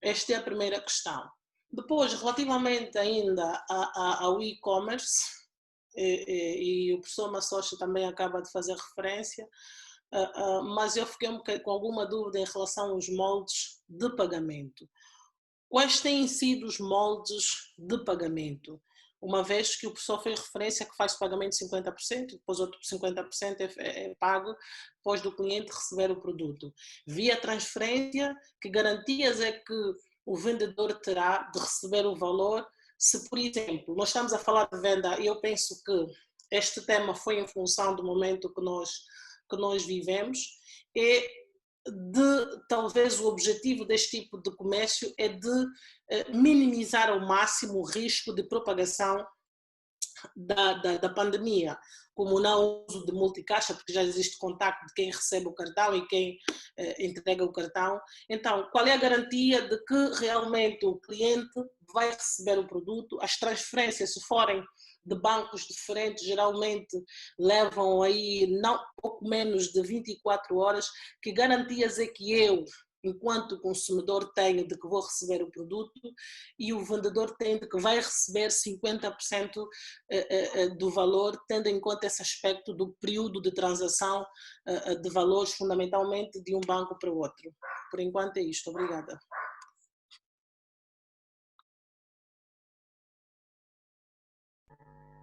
Esta é a primeira questão. Depois, relativamente ainda ao e-commerce, e o professor Massocha também acaba de fazer referência, mas eu fiquei com alguma dúvida em relação aos moldes de pagamento. Quais têm sido os moldes de pagamento? Uma vez que o professor fez referência que faz o pagamento de 50%, depois outro 50% é pago depois do cliente receber o produto. Via transferência, que garantias é que o vendedor terá de receber o valor? Se, por exemplo, nós estamos a falar de venda, eu penso que este tema foi em função do momento que nós vivemos, e talvez o objetivo deste tipo de comércio é de minimizar ao máximo o risco de propagação da pandemia, como não uso de multicaixa, porque já existe contacto de quem recebe o cartão e quem entrega o cartão. Então, qual é a garantia de que realmente o cliente vai receber o produto? As transferências, se forem de bancos diferentes, geralmente levam aí pouco menos de 24 horas. Que garantias é que eu, enquanto consumidor, tenho de que vou receber o produto e o vendedor tem de que vai receber 50% do valor, tendo em conta esse aspecto do período de transação de valores, fundamentalmente de um banco para o outro? Por enquanto é isto. Obrigada.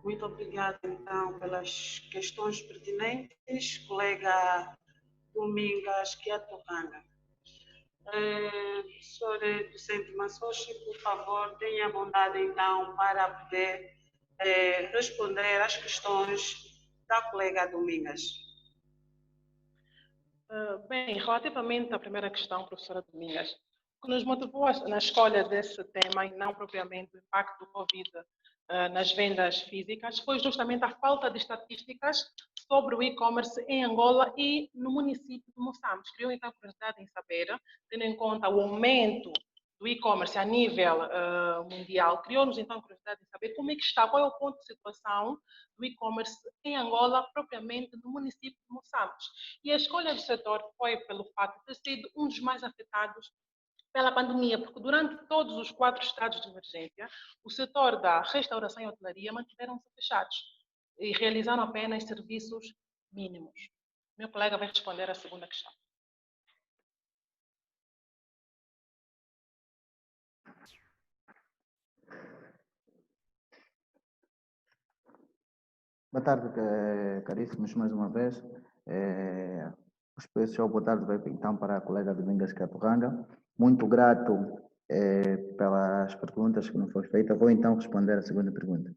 Muito obrigada, então, pelas questões pertinentes, colega Domingas Queturranga. Professor docente Massochi, por favor, tenha a bondade, então, para poder responder às questões da colega Domingas. Bem, relativamente à primeira questão, professora Domingas, o que nos motivou na escolha desse tema e não propriamente o impacto do Covid nas vendas físicas foi justamente a falta de estatísticas sobre o e-commerce em Angola e no município de Moçambique. Criou então a curiosidade em saber, tendo em conta o aumento do e-commerce a nível mundial, criou-nos então a curiosidade em saber como é que está, qual é o ponto de situação do e-commerce em Angola, propriamente no município de Moçambique. E a escolha do setor foi pelo fato de ter sido um dos mais afetados pela pandemia, porque durante todos os 4 estados de emergência, o setor da restauração e hotelaria mantiveram-se fechados e realizaram apenas serviços mínimos. Meu colega vai responder à segunda questão. Boa tarde, caríssimos, mais uma vez. O especial boa tarde vai então para a colega Domingas Queturranga. Muito grato pelas perguntas que nos foram feitas. Vou então responder a segunda pergunta.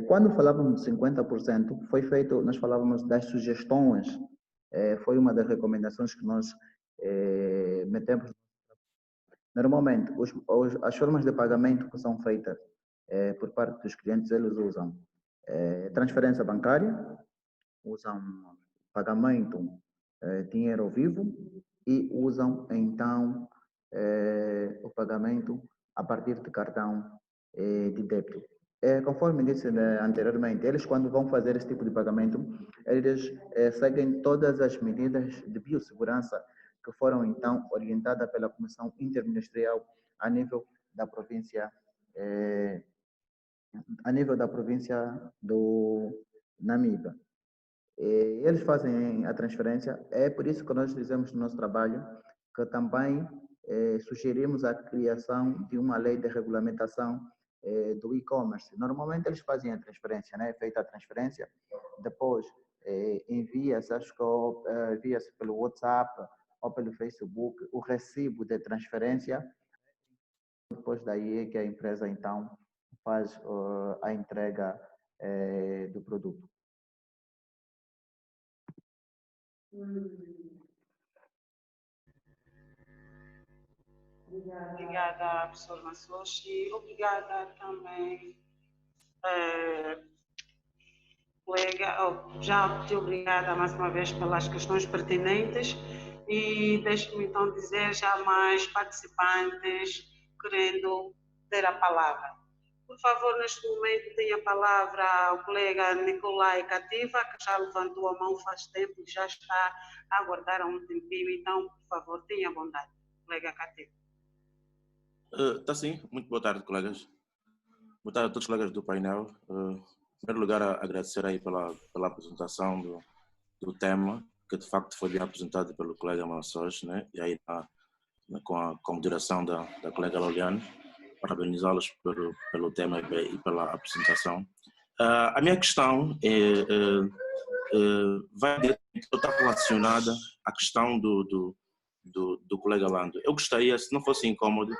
Quando falávamos de 50%, nós falávamos das sugestões, foi uma das recomendações que nós metemos Normalmente, as formas de pagamento que são feitas por parte dos clientes, eles usam transferência bancária, usam pagamento dinheiro ao vivo e usam então o pagamento a partir de cartão de débito. Conforme disse anteriormente, eles quando vão fazer esse tipo de pagamento, eles seguem todas as medidas de biossegurança que foram então orientadas pela Comissão Interministerial a nível da província do Namíbia. Eles fazem a transferência, é por isso que nós dizemos no nosso trabalho que também sugerimos a criação de uma lei de regulamentação do e-commerce. Normalmente eles fazem a transferência, né? Feita a transferência, depois envia-se, acho que envia-se pelo WhatsApp ou pelo Facebook o recibo de transferência. Depois daí é que a empresa então faz a entrega do produto. Obrigada, professor Massochi. Obrigada também, colega. Já te obrigada mais uma vez pelas questões pertinentes e deixe-me então dizer já mais participantes querendo ter a palavra. Por favor, neste momento tem a palavra o colega Nicolai Cativa, que já levantou a mão faz tempo e já está a aguardar há um tempinho. Então, por favor, tenha bondade, colega Cativa. Tá sim, muito boa tarde, colegas. Boa tarde a todos os colegas do painel. Em primeiro lugar, agradecer aí pela apresentação do tema, que de facto foi bem apresentado pelo colega Massochi, né? E aí com a moderação da colega Loliane. Parabenizá-los pelo tema e pela apresentação. A minha questão vai estar relacionada à questão do colega Lando. Eu gostaria, se não fosse incômodo,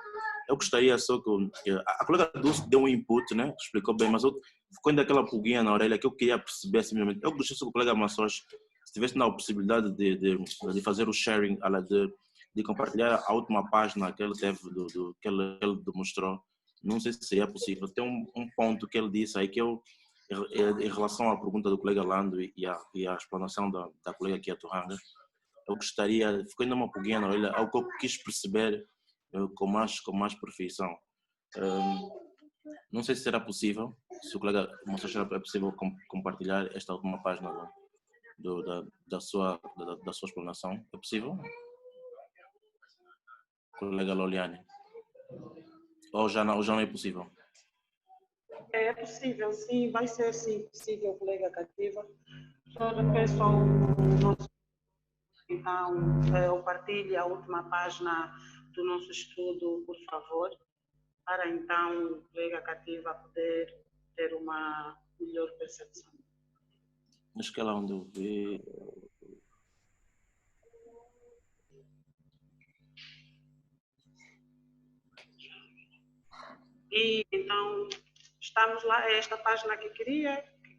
eu gostaria só que a colega Dulce deu um input, né? Explicou bem, mas ficou ainda aquela pulguinha na orelha que eu queria perceber assim, eu gostaria que o colega Massochi tivesse na possibilidade de fazer o sharing, de compartilhar a última página que ele teve, que ele demonstrou. Não sei se seria possível. Tem um ponto que ele disse aí que em relação à pergunta do colega Lando e à explanação da colega Kia Torranga, eu gostaria, ficou ainda uma pulguinha na orelha, algo que eu quis perceber com mais perfeição. Não sei se será possível, se o colega Massochi é possível compartilhar esta última página da sua explanação. É possível? Colega Loliane. Ou já não é possível? É possível, sim, vai ser sim possível, colega Cativa. Só peço ao nosso, então, partilhe a última página do nosso estudo, por favor, para então o colega Cativa poder ter uma melhor percepção. Acho que é lá onde eu vi. E então, estamos lá, é esta página que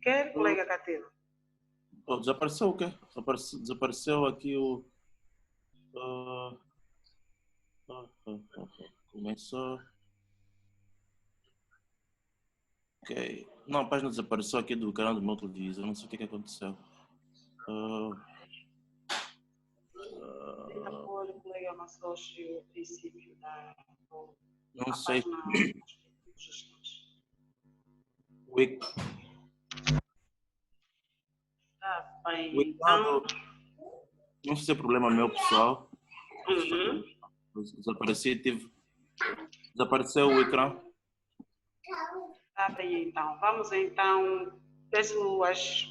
quer, colega Cativa? Desapareceu o quê? Desapareceu aqui o... Começou... Ok. Não, a página desapareceu aqui do canal do meu televisor, não sei o que aconteceu. Tenta pôr o colega Massochi o princípio Não sei. Tá bem, então... Não sei se é problema meu pessoal. Desapareceu o ecrã. Tá bem, então. Vamos então, peço as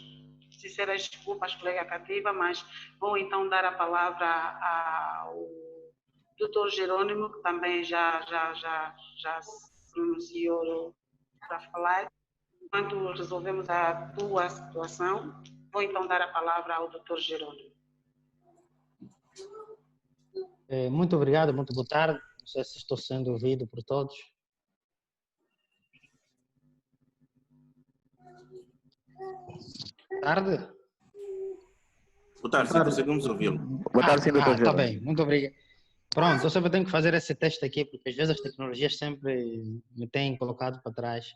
sinceras desculpas, colega Cativa, mas vou então dar a palavra ao Dr. Jerônimo, que também já se pronunciou para falar. Enquanto resolvemos a tua situação, vou então dar a palavra ao Dr. Jerônimo. Muito obrigado, muito boa tarde. Não sei se estou sendo ouvido por todos. Tarde? Boa tarde, sim, conseguimos ouvi-lo. Boa tarde, sim, doutor Tá bem, muito obrigado. Pronto, eu sempre tenho que fazer esse teste aqui, porque às vezes as tecnologias sempre me têm colocado para trás.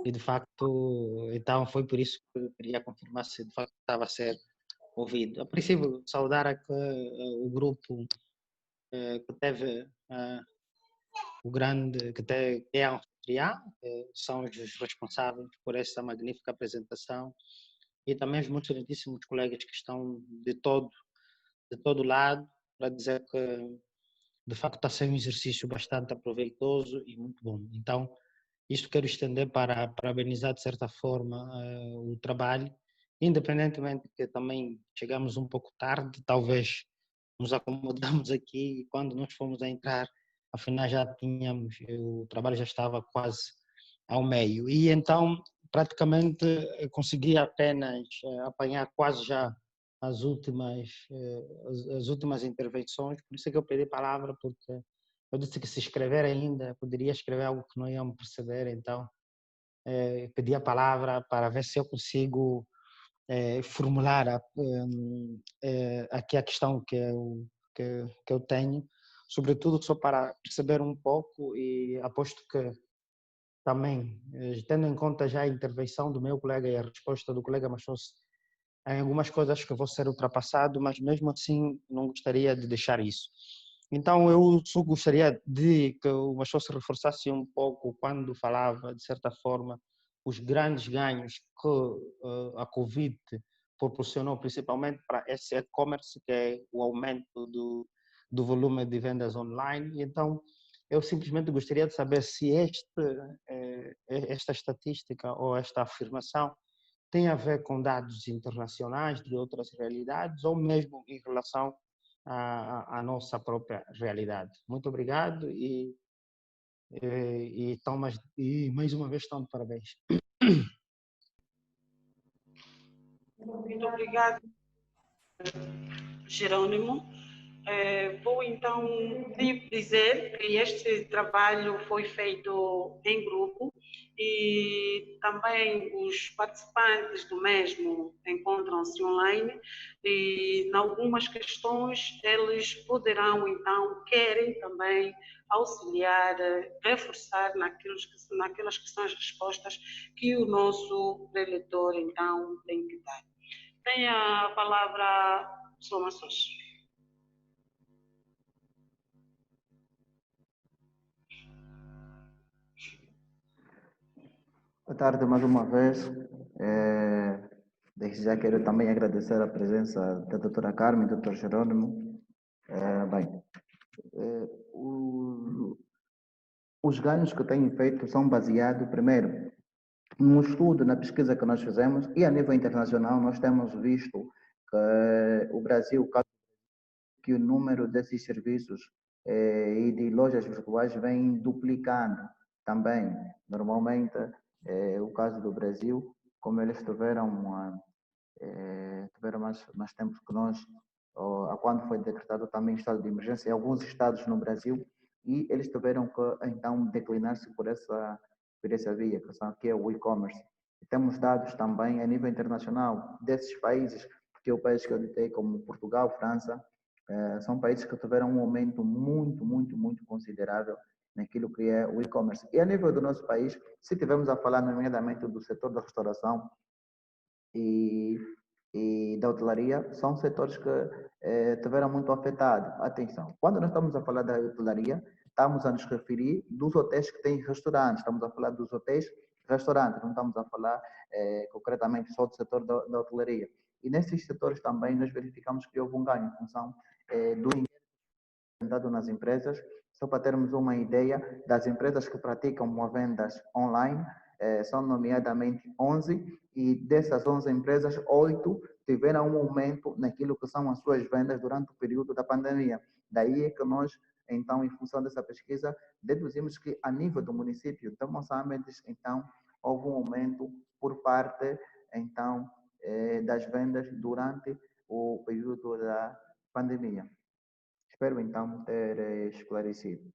E de facto, então foi por isso que eu queria confirmar se de facto estava a ser ouvido. A princípio, saudar aqui, o grupo que teve o grande, que é a anfitriã, são os responsáveis por essa magnífica apresentação, e também os meus excelentíssimos colegas que estão de todo lado, para dizer que de facto está a ser um exercício bastante aproveitoso e muito bom. Então, isto quero estender para parabenizar de certa forma o trabalho, independentemente que também chegamos um pouco tarde, talvez nos acomodamos aqui e quando nós fomos a entrar, afinal já tínhamos, o trabalho já estava quase ao meio e então praticamente consegui apenas apanhar quase já as últimas intervenções, por isso é que eu pedi palavra, porque eu disse que se escrever ainda, poderia escrever algo que não iam perceber, então pedi a palavra para ver se eu consigo formular aqui a questão que eu tenho, sobretudo só para perceber um pouco e aposto que também, tendo em conta já a intervenção do meu colega e a resposta do colega Machos, em algumas coisas que vou ser ultrapassado, mas mesmo assim não gostaria de deixar isso. Então eu só gostaria de que o Machos se reforçasse um pouco quando falava, de certa forma, os grandes ganhos que a Covid proporcionou, principalmente para esse e-commerce, que é o aumento do volume de vendas online. E então eu simplesmente gostaria de saber se esta estatística ou esta afirmação tem a ver com dados internacionais de outras realidades ou mesmo em relação à nossa própria realidade. Muito obrigado e mais uma vez estão de parabéns. Muito obrigada, Jerônimo. Vou então dizer que este trabalho foi feito em grupo e também os participantes do mesmo encontram-se online e, em algumas questões, eles poderão, então, querem também auxiliar, reforçar naquelas que são as respostas que o nosso preletor, então, tem que dar. Tem a palavra, Sr. Massos. Boa tarde mais uma vez. Desde já quero também agradecer a presença da doutora Carmen e do Dr. Jerônimo. Os ganhos que eu tenho feito são baseados, primeiro, no estudo, na pesquisa que nós fizemos e a nível internacional nós temos visto que o Brasil, que o número desses serviços e de lojas virtuais vem duplicando também. Normalmente, o caso do Brasil, como eles tiveram mais tempo que nós, a quando foi decretado também estado de emergência em alguns estados no Brasil, e eles tiveram que então declinar-se por essa via, que é o e-commerce. Temos dados também a nível internacional desses países, porque o país que eu ditei, como Portugal, França, são países que tiveram um aumento muito considerável naquilo que é o e-commerce. E a nível do nosso país, se tivermos a falar nomeadamente do setor da restauração e da hotelaria, são setores que tiveram muito afetados. Atenção, quando nós estamos a falar da hotelaria, estamos a nos referir dos hotéis que têm restaurantes, estamos a falar dos hotéis restaurantes, não estamos a falar concretamente só do setor da hotelaria. E nesses setores também nós verificamos que houve um ganho em função do dado nas empresas. Só para termos uma ideia, das empresas que praticam vendas online, são nomeadamente 11, e dessas 11 empresas, 8 tiveram um aumento naquilo que são as suas vendas durante o período da pandemia. Daí é que nós, então, em função dessa pesquisa, deduzimos que a nível do município de Moçambique, então, houve um aumento por parte, então, das vendas durante o período da pandemia. Espero então ter esclarecido.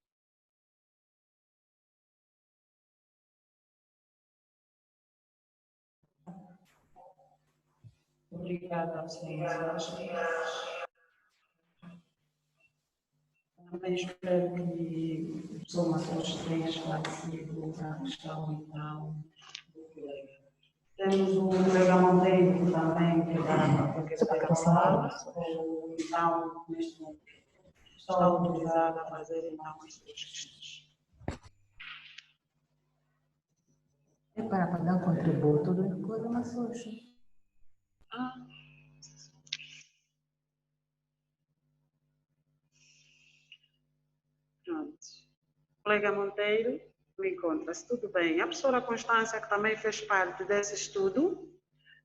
Obrigada, senhora. Também espero que o professor Matos tenha esclarecido a questão, então, do colega. Temos o colega Monteiro que também quer dar a palavra, ou então, neste momento, está autorizado a fazer então as suas questões. É para pagar o contributo do programa social. Pronto. Colega Monteiro, me encontra-se tudo bem. A professora Constância, que também fez parte desse estudo,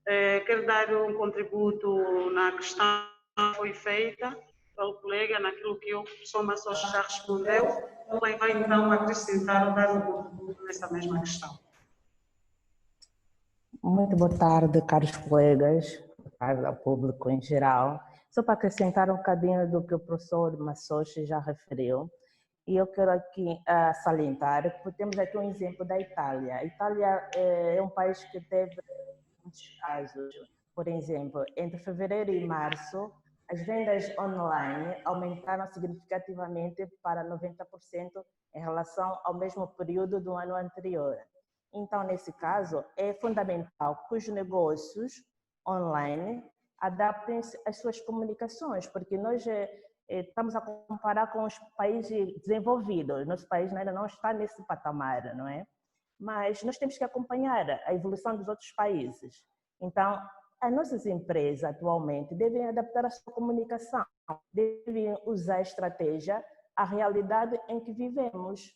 quer dar um contributo na questão que foi feita pelo colega, naquilo que o professor Maços já respondeu. Ela vai então acrescentar ou dar um contributo nessa mesma questão. Muito boa tarde, caros colegas, boa tarde ao público em geral. Só para acrescentar um bocadinho do que o professor Massochi já referiu, e eu quero aqui salientar que temos aqui um exemplo da Itália. A Itália é um país que teve muitos casos. Por exemplo, entre fevereiro e março, as vendas online aumentaram significativamente para 90% em relação ao mesmo período do ano anterior. Então, nesse caso, é fundamental que os negócios online adaptem-se às suas comunicações, porque nós estamos a comparar com os países desenvolvidos. Nosso país ainda não está nesse patamar, não é? Mas nós temos que acompanhar a evolução dos outros países. Então, as nossas empresas atualmente devem adaptar a sua comunicação, devem usar a estratégia à realidade em que vivemos.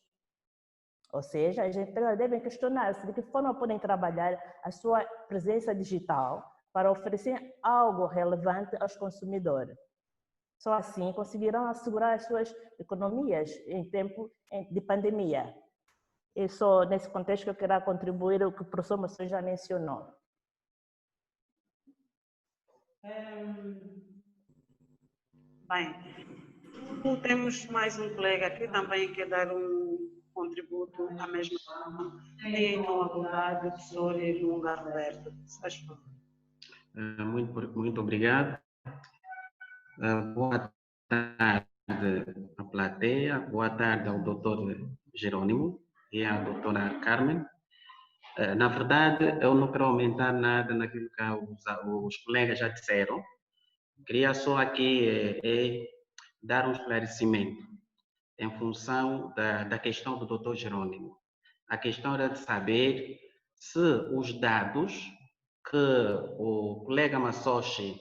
Ou seja, as empresas devem questionar-se de que forma podem trabalhar a sua presença digital para oferecer algo relevante aos consumidores. Só assim conseguirão assegurar as suas economias em tempo de pandemia. E só nesse contexto que eu quero contribuir o que o professor Maçã já mencionou. Bem, temos mais um colega aqui também que quer dar um contributo à mesma questão. Tenha então a vontade, professor Lunga Roberto. Muito obrigado. Boa tarde à plateia, boa tarde ao doutor Jerônimo e à doutora Carmen. Na verdade, eu não quero aumentar nada naquilo que os colegas já disseram. Queria só aqui dar um esclarecimento em função da questão do doutor Jerônimo. A questão era de saber se os dados que o colega Massochi,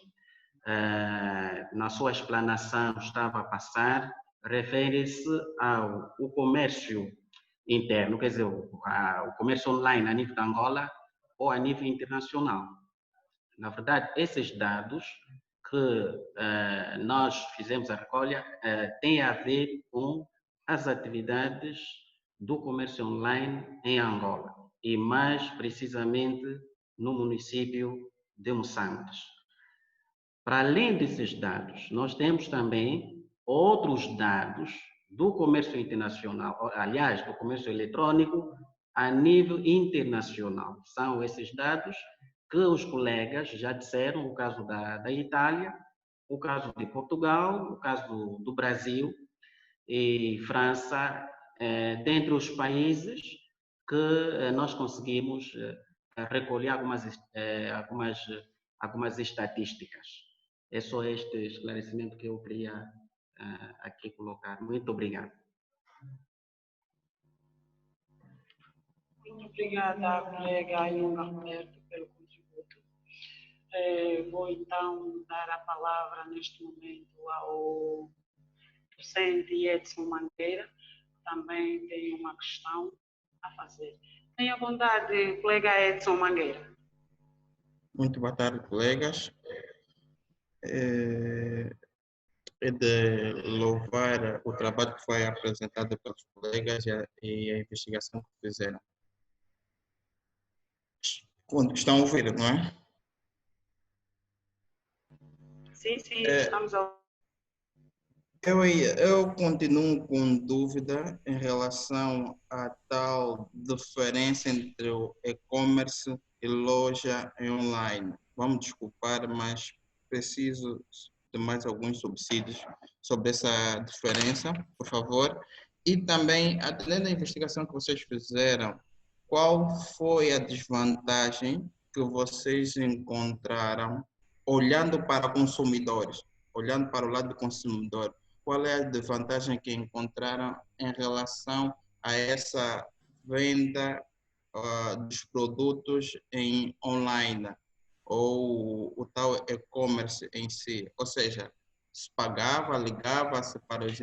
na sua explanação, estava a passar, refere-se ao comércio interno, quer dizer, o comércio online a nível de Angola ou a nível internacional. Na verdade, esses dados que nós fizemos a recolha têm a ver com as atividades do comércio online em Angola e mais precisamente no município de Moçambique. Para além desses dados, nós temos também outros dados do comércio internacional, aliás, do comércio eletrônico a nível internacional. São esses dados que os colegas já disseram, o caso da Itália, o caso de Portugal, o caso do Brasil e França, dentre os países que nós conseguimos recolher algumas estatísticas. É só este esclarecimento que eu queria aqui colocar. Muito obrigado. Muito obrigada, colega Lunga Roberto, pelo contributo. Vou então dar a palavra neste momento ao docente Edson Mangueira, que também tem uma questão a fazer. Tenha vontade, colega Edson Mangueira. Muito boa tarde, colegas. É de louvar o trabalho que foi apresentado pelos colegas e a investigação que fizeram. Estão a ouvir, não é? Sim, estamos a ouvir. Eu continuo com dúvida em relação à tal diferença entre o e-commerce e loja online. Vamos desculpar, mas preciso de mais alguns subsídios sobre essa diferença, por favor. E também, atendendo à investigação que vocês fizeram, qual foi a desvantagem que vocês encontraram olhando para consumidores, olhando para o lado do consumidor? Qual é a desvantagem que encontraram em relação a essa venda dos produtos em online ou o tal e-commerce em si? Ou seja, se pagava, ligava-se para os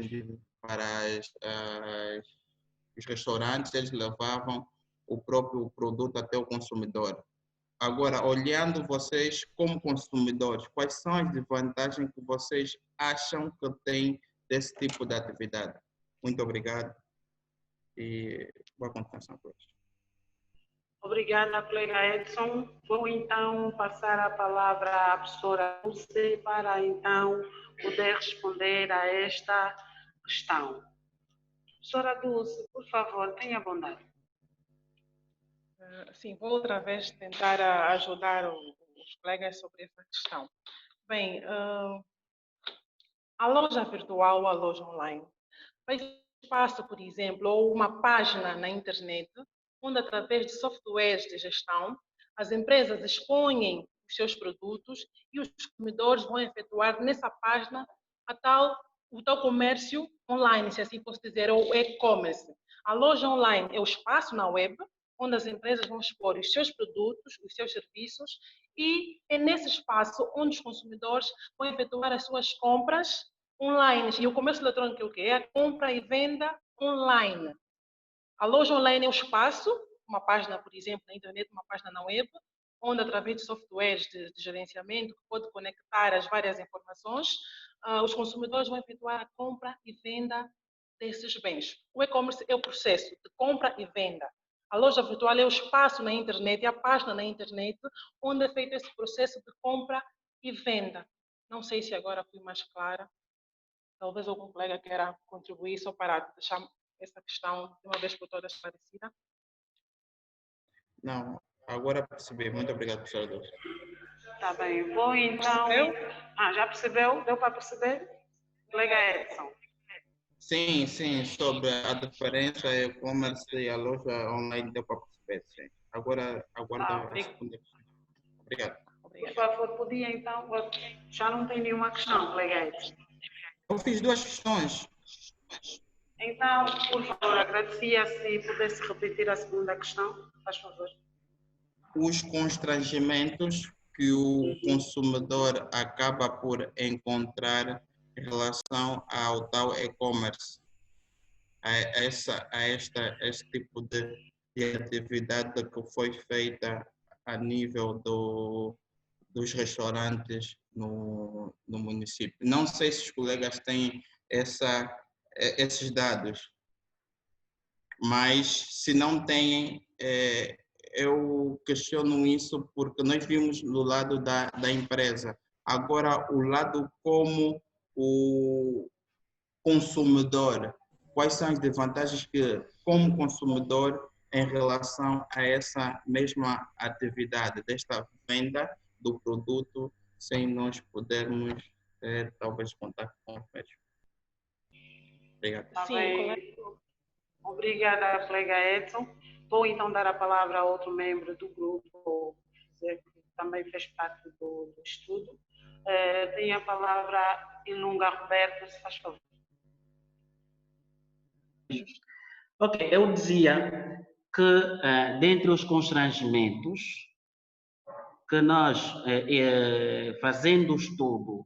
os restaurantes, eles levavam o próprio produto até o consumidor. Agora, olhando vocês como consumidores, quais são as desvantagens que vocês acham que tem desse tipo de atividade? Muito obrigado e boa continuação com isso. Obrigada, colega Edson. Vou então passar a palavra à professora Dulce para então poder responder a esta questão. Professora Dulce, por favor, tenha bondade. Sim, vou outra vez tentar ajudar os colegas sobre essa questão. Bem, a loja virtual, a loja online, vai ser um espaço, por exemplo, ou uma página na internet, onde através de softwares de gestão, as empresas expõem os seus produtos e os consumidores vão efetuar nessa página o tal comércio online, se assim posso dizer, ou e-commerce. A loja online é o espaço na web onde as empresas vão expor os seus produtos, os seus serviços, e é nesse espaço onde os consumidores vão efetuar as suas compras online. E o comércio eletrônico é o quê? É a compra e venda online. A loja online é o espaço, uma página, por exemplo, na internet, uma página na web, onde através de softwares de gerenciamento, que pode conectar as várias informações, os consumidores vão efetuar a compra e venda desses bens. O e-commerce é o processo de compra e venda. A loja virtual é o espaço na internet, é a página na internet, onde é feito esse processo de compra e venda. Não sei se agora fui mais clara. Talvez algum colega queira contribuir só para deixar essa questão de uma vez por todas esclarecida. Não, agora percebi. Muito obrigado, professora Dulce. Tá bem, vou então... Percebeu? Já percebeu? Deu para perceber? Colega Edson. Sim, sobre a diferença e-commerce e a loja online deu para perceber, sim. Agora, aguardo responder. Obrigado. Por favor, podia então... Já não tem nenhuma questão, colega Edson. Eu fiz 2 questões. Então, por favor, agradecia se pudesse repetir a segunda questão, faz favor. Os constrangimentos que o consumidor acaba por encontrar em relação ao tal e-commerce, a este tipo de atividade que foi feita a nível dos restaurantes no município. Não sei se os colegas têm esses dados, mas se não têm, eu questiono isso porque nós vimos no lado da empresa. Agora, o lado como o consumidor, quais são as desvantagens que, como consumidor, em relação a essa mesma atividade, desta venda do produto, sem nós podermos talvez contar com o mesmo. Obrigado. Tá bem. Obrigada, colega Edson. Vou então dar a palavra a outro membro do grupo, que também fez parte do estudo. Tem a palavra Ilunga Roberto, se faz favor. Ok, eu dizia que dentre os constrangimentos que nós, fazendo o estudo,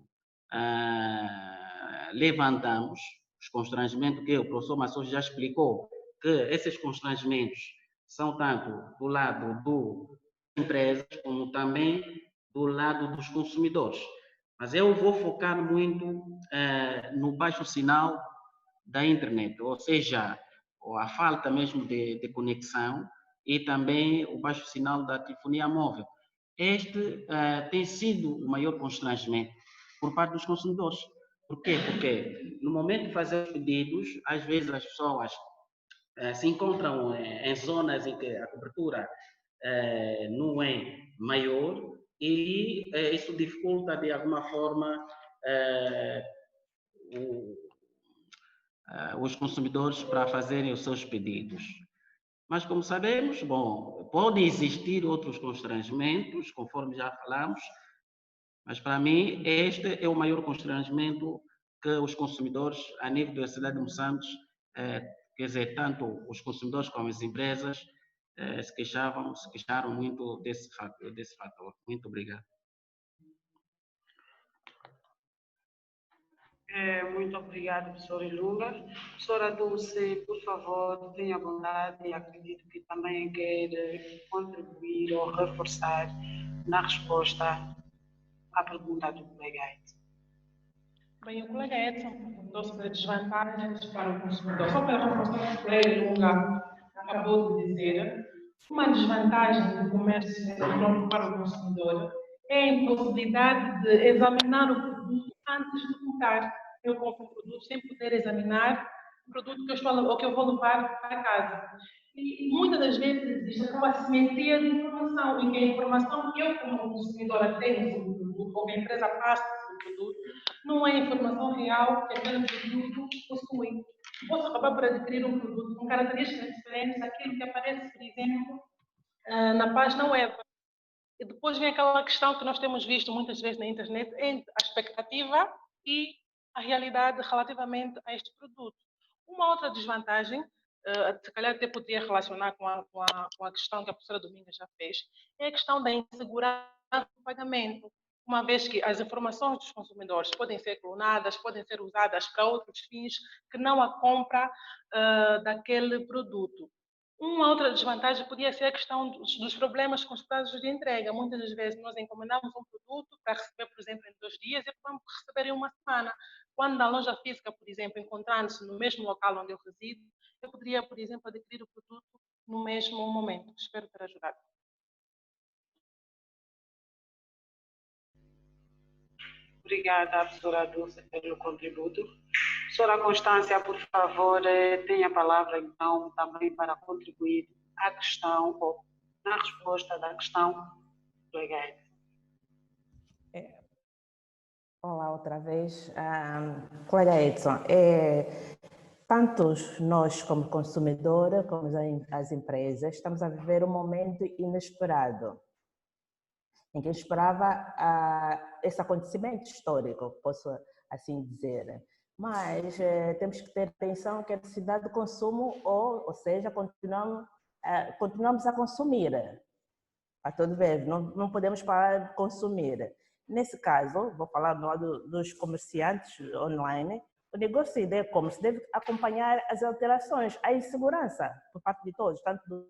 levantamos, os constrangimentos que o professor Massou já explicou, que esses constrangimentos são tanto do lado das empresas, como também do lado dos consumidores. Mas eu vou focar muito no baixo sinal da internet, ou seja, a falta mesmo de conexão e também o baixo sinal da telefonia móvel. Este tem sido o maior constrangimento por parte dos consumidores. Por quê? Porque no momento de fazer os pedidos, às vezes as pessoas se encontram em zonas em que a cobertura não é maior e isso dificulta de alguma forma os consumidores para fazerem os seus pedidos. Mas, como sabemos, bom, podem existir outros constrangimentos, conforme já falamos, mas para mim este é o maior constrangimento que os consumidores, a nível da cidade de Moçambique, quer dizer, tanto os consumidores como as empresas, se queixaram muito desse fator. Muito obrigado. Muito obrigada, professora Ilunga. Professora Dulce, por favor, tenha bondade e acredito que também quer contribuir ou reforçar na resposta à pergunta do colega Edson. Bem, o colega Edson perguntou sobre desvantagens para o consumidor. Só para reforçar o que o colega Ilunga acabou de dizer, uma desvantagem do comércio eletrônico para o consumidor é a impossibilidade de examinar o produto antes de comprar. Eu compro um produto sem poder examinar o produto que eu vou levar para casa. E muitas das vezes existe uma assimetria de informação, em que a informação que eu, como consumidora, tenho sobre o produto, ou que a empresa passa sobre o produto, não é a informação real que aquele produto possui. Posso acabar por adquirir um produto com características diferentes daquilo que aparece, por exemplo, na página web. E depois vem aquela questão que nós temos visto muitas vezes na internet entre a expectativa e a realidade relativamente a este produto. Uma outra desvantagem, se calhar até poderia relacionar com a questão que a professora Domingas já fez, é a questão da insegurança do pagamento, uma vez que as informações dos consumidores podem ser clonadas, podem ser usadas para outros fins que não a compra daquele produto. Uma outra desvantagem podia ser a questão dos problemas com os prazos de entrega. Muitas das vezes nós encomendamos um produto para receber, por exemplo, em 2 dias e vamos receber em 1 semana. Quando na loja física, por exemplo, encontrando-se no mesmo local onde eu resido, eu poderia, por exemplo, adquirir o produto no mesmo momento. Espero ter ajudado. Obrigada, professora Dulce, pelo contributo. Professora Constância, por favor, tenha a palavra, então, também para contribuir à questão, ou na resposta da questão do colega. Olá, outra vez. Colega Edson, tanto nós como consumidora, como as empresas, estamos a viver um momento inesperado, em que esperava esse acontecimento histórico, posso assim dizer. Mas temos que ter atenção que a necessidade de consumo, ou seja, continuamos a consumir. A toda vez, não podemos parar de consumir. Nesse caso, vou falar do lado dos comerciantes online, o negócio de e-commerce deve acompanhar as alterações, a insegurança por parte de todos, tanto do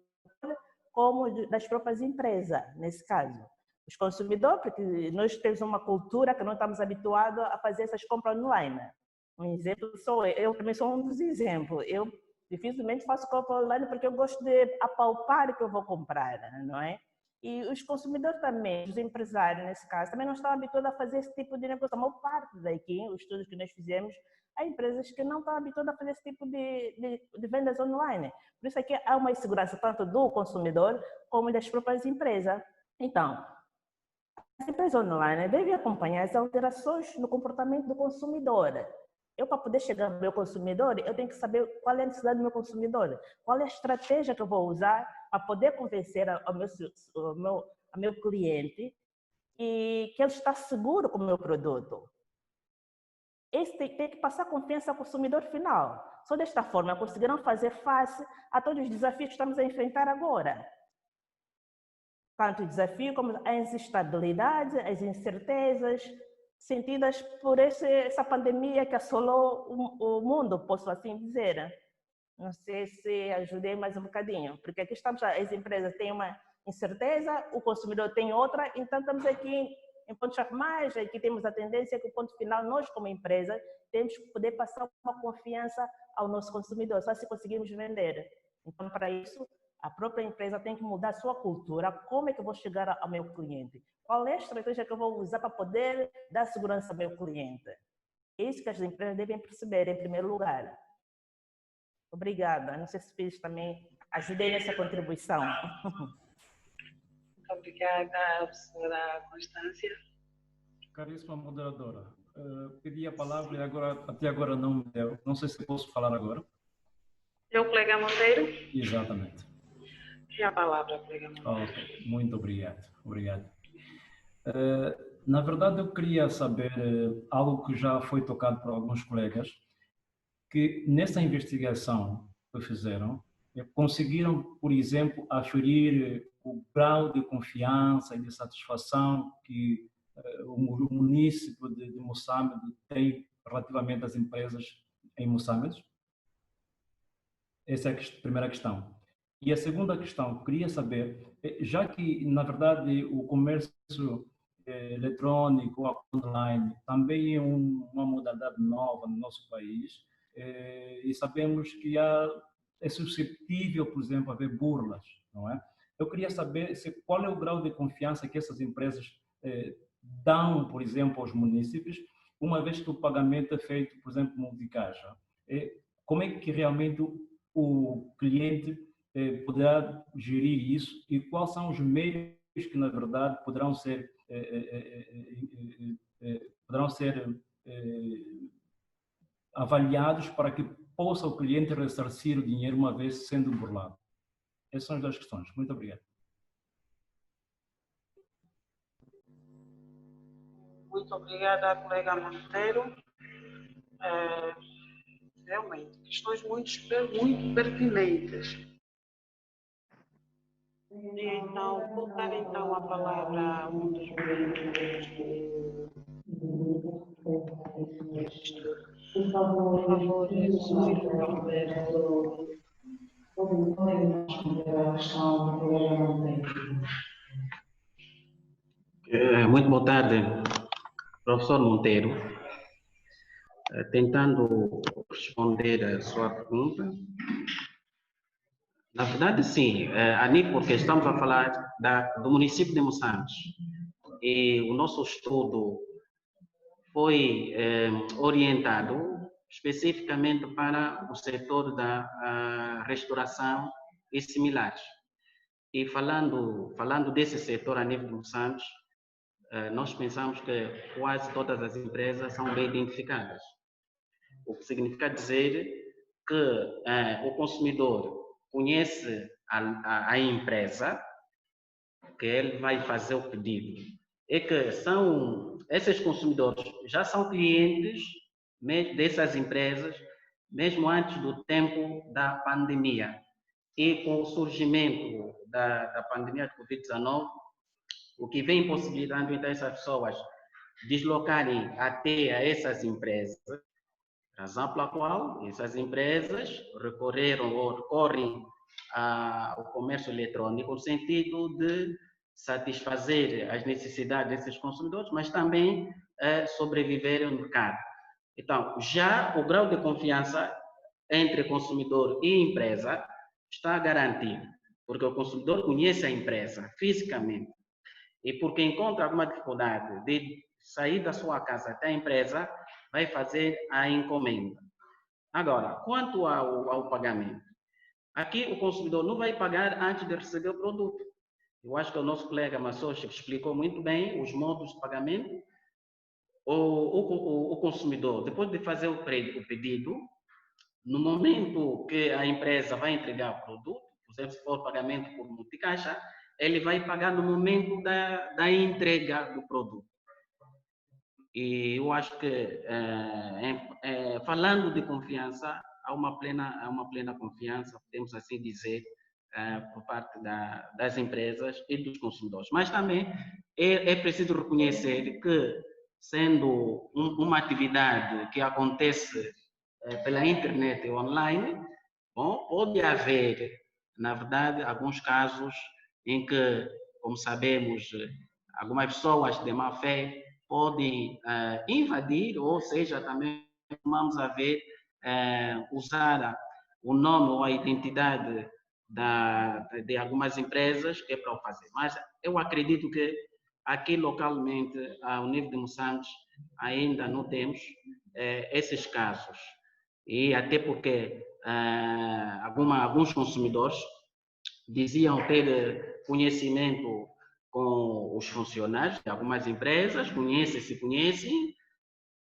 como das próprias empresas, nesse caso. Os consumidores, porque nós temos uma cultura que não estamos habituados a fazer essas compras online. Um exemplo sou eu também sou um dos exemplos. Eu dificilmente faço compra online porque eu gosto de apalpar o que eu vou comprar, não é? E os consumidores também, os empresários nesse caso, também não estão habituados a fazer esse tipo de negócio. A maior parte daqui, os estudos que nós fizemos, há empresas que não estão habituadas a fazer esse tipo de vendas online. Por isso aqui há uma insegurança tanto do consumidor como das próprias empresas. Então, as empresas online devem acompanhar as alterações no comportamento do consumidor. Eu, para poder chegar ao meu consumidor, eu tenho que saber qual é a necessidade do meu consumidor, qual é a estratégia que eu vou usar para poder convencer ao meu cliente e que ele está seguro com o meu produto. Esse tem que passar confiança ao consumidor final. Só desta forma conseguirão fazer face a todos os desafios que estamos a enfrentar agora. Tanto o desafio como as instabilidades, as incertezas sentidas por essa pandemia que assolou o mundo, posso assim dizer. Não sei se ajudei mais um bocadinho, porque aqui estamos, as empresas têm uma incerteza, o consumidor tem outra, então estamos aqui em pontos mais, aqui temos a tendência que o ponto final, nós como empresa, temos que poder passar uma confiança ao nosso consumidor, só se conseguirmos vender. Então, para isso, a própria empresa tem que mudar a sua cultura, como é que eu vou chegar ao meu cliente? Qual é a estratégia que eu vou usar para poder dar segurança ao meu cliente? É isso que as empresas devem perceber, em primeiro lugar. Obrigada. Não sei se fiz também, ajudei nessa contribuição. Muito obrigada, professora Constância. Caríssima moderadora, Pedi a palavra e até agora não me deu. Não sei se posso falar agora. É o colega Monteiro? Exatamente. E a palavra, colega Monteiro. Ok, muito obrigado. Obrigado. Na verdade, eu queria saber algo que já foi tocado por alguns colegas, que nessa investigação que fizeram, conseguiram, por exemplo, aferir o grau de confiança e de satisfação que o município de Moçambique tem relativamente às empresas em Moçambique? Essa é a primeira questão. E a segunda questão, queria saber, já que, na verdade, o comércio eletrônico, online, também é uma modalidade nova no nosso país, e sabemos que é suscetível, por exemplo, a haver burlas, não é? Eu queria saber qual é o grau de confiança que essas empresas dão, por exemplo, aos municípios, uma vez que o pagamento é feito, por exemplo, no Multicaixa. Como é que realmente o cliente poderá gerir isso e quais são os meios que, na verdade, poderão ser avaliados para que possa o cliente ressarcir o dinheiro uma vez sendo burlado? Essas são as duas questões. Muito obrigado. Muito obrigada, colega Monteiro. Realmente, questões muito pertinentes. E então, vou dar então a palavra a um dos membros Por favor, Sr. Alberto. Podem responder à questão do colega Monteiro. Muito boa tarde, professor Monteiro. Tentando responder a sua pergunta. Na verdade, sim, porque estamos a falar do município de Moçambique e o nosso estudo foi orientado especificamente para o setor da restauração e similares. E falando desse setor a nível de Moçambique, nós pensamos que quase todas as empresas são bem identificadas. O que significa dizer que o consumidor conhece a empresa que ele vai fazer o pedido. É que esses consumidores já são clientes dessas empresas, mesmo antes do tempo da pandemia. E com o surgimento da pandemia de Covid-19, o que vem possibilitando então essas pessoas deslocarem até a essas empresas, razão pela qual essas empresas recorrem ao comércio eletrônico no sentido de satisfazer as necessidades desses consumidores, mas também sobreviver no mercado. Então, já o grau de confiança entre consumidor e empresa está garantido, porque o consumidor conhece a empresa fisicamente e porque encontra alguma dificuldade de sair da sua casa até a empresa, vai fazer a encomenda. Agora, quanto ao pagamento, aqui o consumidor não vai pagar antes de receber o produto. Eu acho que o nosso colega Massochi explicou muito bem os modos de pagamento. O consumidor, depois de fazer o pedido, no momento que a empresa vai entregar o produto, por exemplo, se for pagamento por multicaixa, ele vai pagar no momento da entrega do produto. E eu acho que, falando de confiança, há uma plena confiança, podemos assim dizer, por parte das empresas e dos consumidores. Mas também é preciso reconhecer que, sendo uma atividade que acontece pela internet e online, bom, pode haver, na verdade, alguns casos em que, como sabemos, algumas pessoas de má fé podem invadir, ou seja, também vamos a ver usar o nome ou a identidade de algumas empresas que é para o fazer. Mas eu acredito que aqui localmente, ao nível de Moçambique, ainda não temos esses casos. E até porque alguns consumidores diziam ter conhecimento com os funcionários de algumas empresas, conhecem,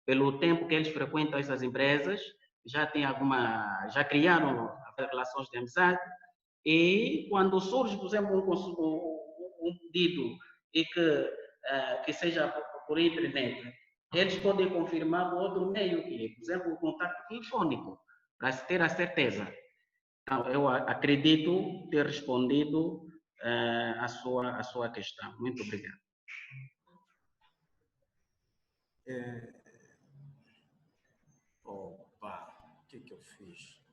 pelo tempo que eles frequentam essas empresas, já criaram relações de amizade, e quando surge, por exemplo, um pedido e que seja por internet, eles podem confirmar por outro meio, que é, por exemplo, o contato telefônico, para se ter a certeza. Então, eu acredito ter respondido a sua questão. Muito obrigado. Opa, o que eu fiz?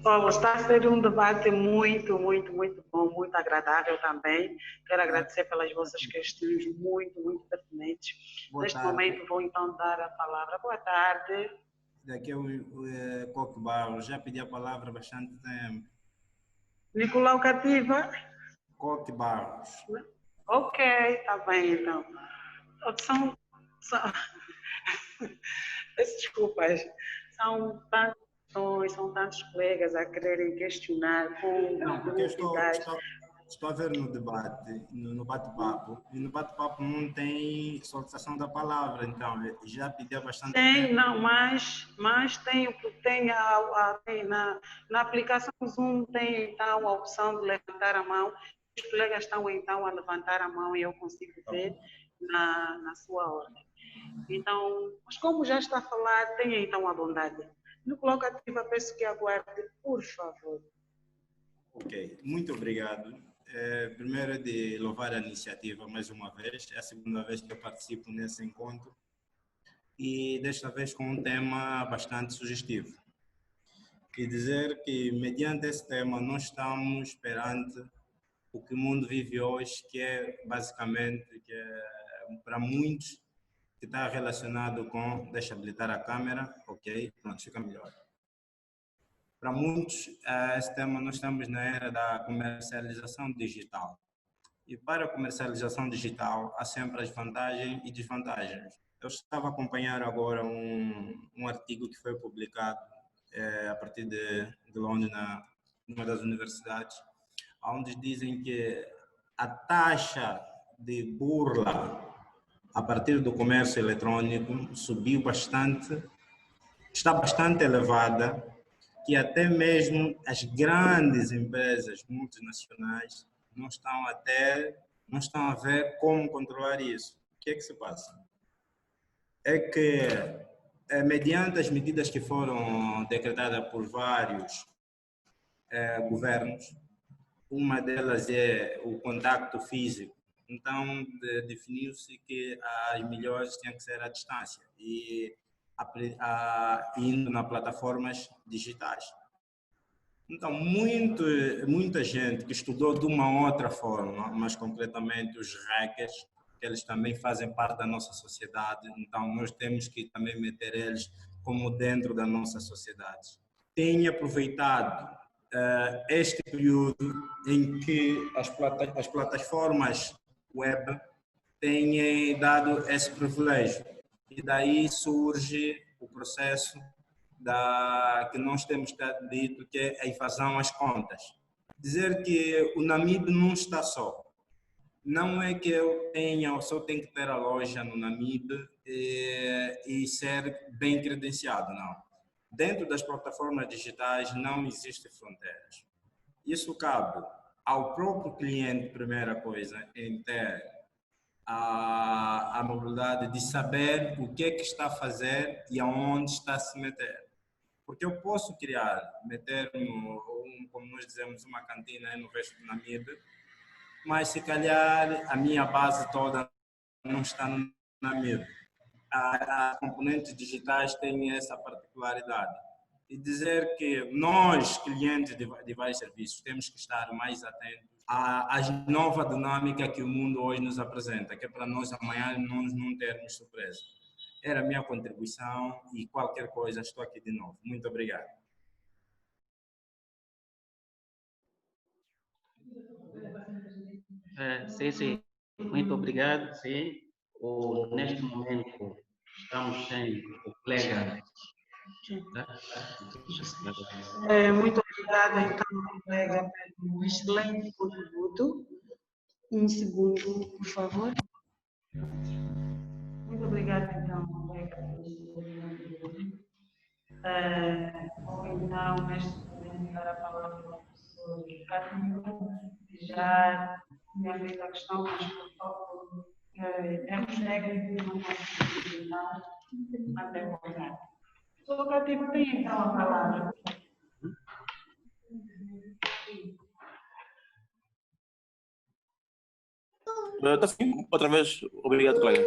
Bom, está a ser um debate muito bom, muito agradável também. Quero agradecer pelas vossas questões muito pertinentes. Neste momento, vou então dar a palavra. Boa tarde. Daqui é o Coque Barros. Já pedi a palavra há bastante tempo. Nicolau Cativa? Coque Barros. Ok, está bem então. Desculpas. São tantos colegas a quererem questionar com não, porque eu estou a ver no debate, no bate-papo, e no bate-papo não tem solicitação da palavra, então já pedi há bastante tempo. Não, mas tem na aplicação Zoom tem então a opção de levantar a mão. Os colegas estão então a levantar a mão e eu consigo ver na sua ordem. Então, mas como já está a falar, tenha então a bondade. No colocativa, peço que aguarde, por favor. Ok, muito obrigado. Primeiro, de louvar a iniciativa mais uma vez. É a segunda vez que eu participo nesse encontro. E desta vez com um tema bastante sugestivo. Quer dizer que, mediante esse tema, nós estamos perante o que o mundo vive hoje, que é basicamente, para muitos, que está relacionado com, deixa habilitar a câmera, ok, pronto, fica melhor. Para muitos, esse tema, nós estamos na era da comercialização digital. E para a comercialização digital, há sempre as vantagens e desvantagens. Eu estava a acompanhar agora um artigo que foi publicado a partir de Londres, numa das universidades, onde dizem que a taxa de burla a partir do comércio eletrônico subiu bastante, está bastante elevada, que até mesmo as grandes empresas multinacionais não estão a ver como controlar isso. O que é que se passa? É que, mediante as medidas que foram decretadas por vários governos, uma delas é o contacto físico. Então, definiu-se que as melhores tinham que ser à distância e indo nas plataformas digitais. Então, muita gente que estudou de uma outra forma, mas concretamente os hackers, que eles também fazem parte da nossa sociedade, então nós temos que também meter eles como dentro da nossa sociedade. Tem aproveitado este período em que as plataformas web têm dado esse privilégio. E daí surge o processo que nós temos dito que é a invasão às contas. Dizer que o Namib não está só. Não é que eu só tenho que ter a loja no Namib e ser bem credenciado, não. Dentro das plataformas digitais não existem fronteiras. Isso cabe ao próprio cliente, primeira coisa, em ter a mobilidade de saber o que é que está a fazer e aonde está a se meter. Porque eu posso meter como nós dizemos, uma cantina no resto do Namib, mas se calhar a minha base toda não está no Namib. As componentes digitais têm essa particularidade. E dizer que nós, clientes de vários serviços, temos que estar mais atentos à nova dinâmica que o mundo hoje nos apresenta, que é para nós amanhã não termos surpresa. Era a minha contribuição e qualquer coisa, estou aqui de novo. Muito obrigado. Sim. Muito obrigado. Sim. Neste momento, estamos sem o colega. Muito Obrigada, então, colega, pelo excelente contributo. Um segundo, por favor. Muito obrigada, então, colega. Ou então, neste momento, dar a palavra ao professor Cássio, que já tinha feito a questão, mas por favor, termos técnicos não conseguimos, então, até voltar. Professor Cássio, tem então a palavra. Está sim, outra vez, obrigado, colega.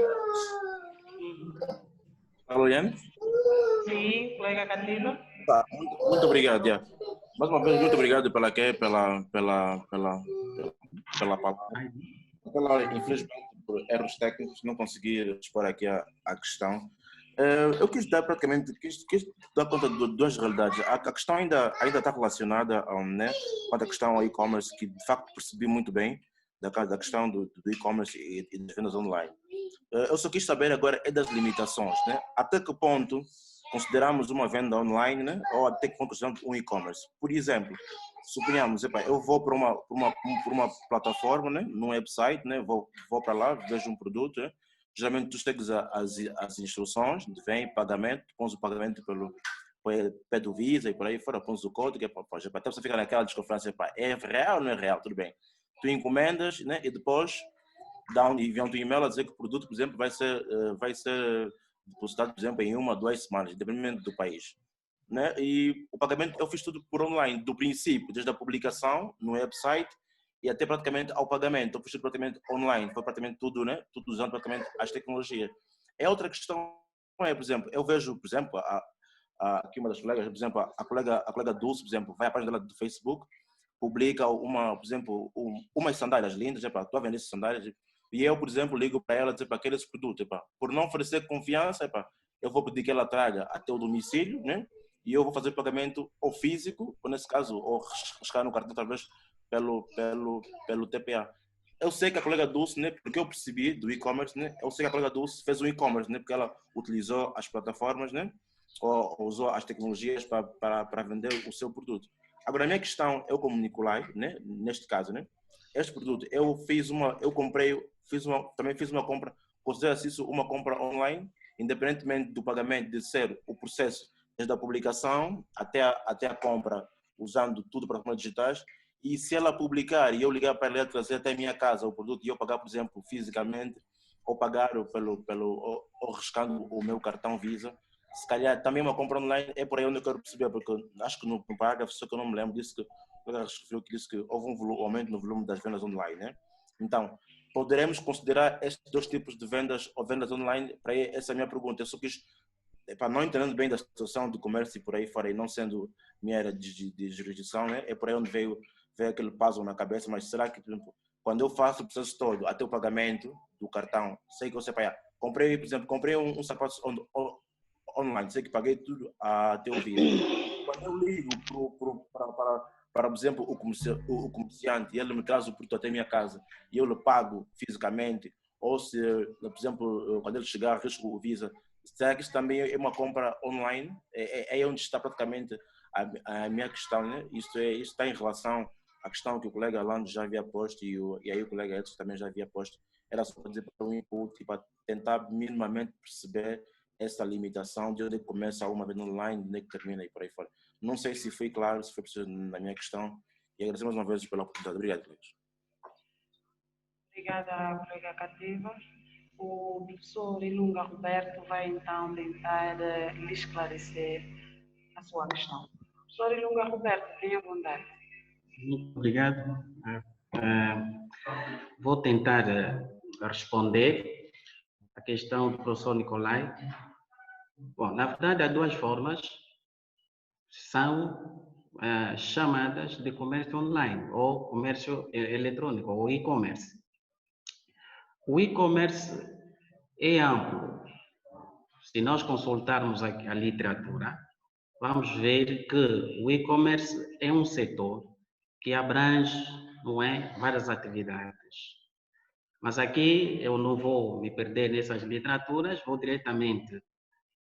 Loliane? Sim, colega Cativa. Tá, muito obrigado, yeah. Mais uma vez, muito obrigado pela palavra. Infelizmente, por erros técnicos, não consegui expor aqui a questão. Eu quis dar quis dar conta de duas realidades. A questão ainda está relacionada né, com a questão ao e-commerce, que de facto percebi muito bem, da questão do e-commerce e das vendas online. Eu só quis saber agora das limitações, né? Até que ponto consideramos uma venda online, né? Ou até que ponto consideramos um e-commerce. Por exemplo, suponhamos, eu vou para uma plataforma, né? Num website, né? Vou para lá, vejo um produto, né? Geralmente tu segues as instruções, vem pagamento, pões o pagamento pelo do Visa e por aí fora, pões o código, até você fica naquela desconfiança, é real ou não é real? Tudo bem. Tu encomendas, né? E depois enviam-te um e-mail a dizer que o produto, por exemplo, vai ser depositado, por exemplo, em 1 a 2 semanas, dependendo do país. Né? E o pagamento eu fiz tudo por online, do princípio, desde a publicação no website e até praticamente ao pagamento. Eu fiz tudo praticamente online, foi praticamente tudo, né? Tudo usando praticamente as tecnologias. É outra questão, por exemplo, eu vejo, por exemplo, aqui uma das colegas, por exemplo, a colega Dulce, por exemplo, vai à página dela do Facebook, publica por exemplo, umas sandálias lindas, estou a vender essas sandálias, e eu, por exemplo, ligo para ela, para aqueles produtos, por não oferecer confiança, eu vou pedir que ela traga até o domicílio, né? E eu vou fazer pagamento ou físico, ou nesse caso, ou riscar no cartão, talvez, pelo TPA. Eu sei que a colega Dulce, né, porque eu percebi do e-commerce, né, eu sei que a colega Dulce fez o e-commerce, né, porque ela utilizou as plataformas, né, ou usou as tecnologias para vender o seu produto. Agora, a minha questão, eu como Nicolai, né, neste caso, né, este produto, também fiz uma compra, considera-se isso uma compra online, independentemente do pagamento de ser o processo desde a publicação até a compra, usando tudo para plataformas digitais, e se ela publicar e eu ligar para ela trazer até a minha casa o produto e eu pagar, por exemplo, fisicamente, ou pagar ou riscando o meu cartão Visa, se calhar também uma compra online é por aí onde eu quero perceber, porque acho que no parágrafo, só que eu não me lembro, disse que houve um aumento no volume das vendas online, né? Então, poderemos considerar estes dois tipos de vendas ou vendas online? Para aí, essa é a minha pergunta. Eu só quis, não entendendo bem da situação do comércio e por aí fora, e não sendo minha área de jurisdição, né? É por aí onde veio aquele puzzle na cabeça, mas será que, por exemplo, quando eu faço o processo todo, até o pagamento do cartão, sei que você paga, comprei, por exemplo, um sapato online, sei que paguei tudo até o Visa. Quando eu ligo para, por exemplo, o comerciante e ele me traz o produto até a minha casa e eu lhe pago fisicamente, ou se, por exemplo, quando ele chegar, risco o Visa, será que isso também é uma compra online? É onde está praticamente a minha questão, né? Isso está em relação à questão que o colega Orlando já havia posto e aí o colega Edson também já havia posto. Era só para dizer para um input e para tentar minimamente perceber essa limitação de onde começa uma vez online, onde termina e por aí fora. Não sei se foi claro, se foi preciso na minha questão e agradeço mais uma vez pela oportunidade. Obrigado, colegas. Obrigada, colega Cativa. O professor Ilunga Roberto vai então tentar lhe esclarecer a sua questão. Professor Ilunga Roberto, tenha bondade. Muito obrigado. Vou tentar responder a questão do professor Nicolai. Bom, na verdade, há duas formas, são chamadas de comércio online ou comércio eletrônico, ou e-commerce. O e-commerce é amplo. Se nós consultarmos a literatura, vamos ver que o e-commerce é um setor que abrange, não é, várias atividades. Mas aqui eu não vou me perder nessas literaturas, vou diretamente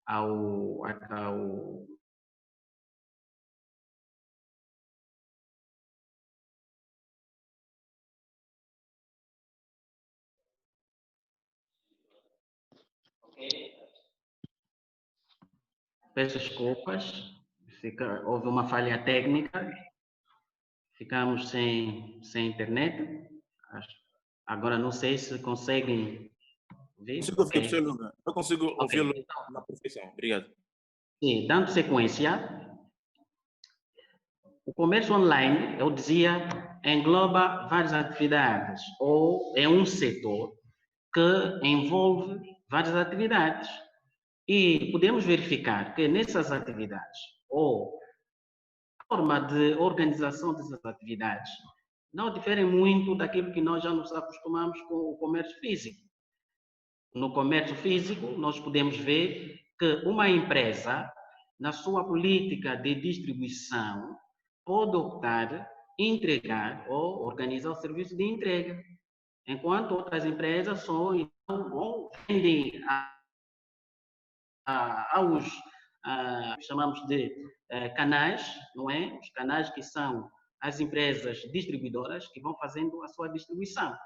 ao Peço desculpas, houve uma falha técnica, ficamos sem internet. Agora não sei se conseguem ver. Consigo ouvir, professor Lunga. Eu consigo ouvi-lo Então, na perfeição. Obrigado. sim, dando sequência, o comércio online, eu dizia, engloba várias atividades, ou é um setor que envolve várias atividades. E podemos verificar que nessas atividades, ou a forma de organização dessas atividades, não diferem muito daquilo que nós já nos acostumamos com o comércio físico. No comércio físico, nós podemos ver que uma empresa, na sua política de distribuição, pode optar entregar ou organizar o serviço de entrega, enquanto outras empresas só então, vendem aos chamamos de canais, não é? Os canais que são as empresas distribuidoras que vão fazendo a sua distribuição.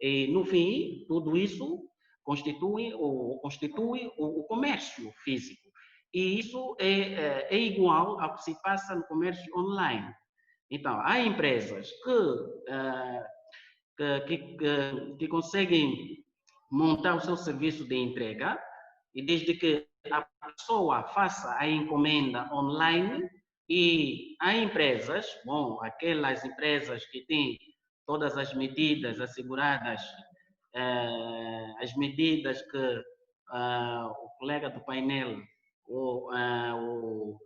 E, no fim, tudo isso constitui o comércio físico. E isso é igual ao que se passa no comércio online. Então, há empresas que conseguem montar o seu serviço de entrega e desde que a pessoa faça a encomenda online, e há empresas, bom, aquelas empresas que têm todas as medidas asseguradas, as medidas que o colega do painel, o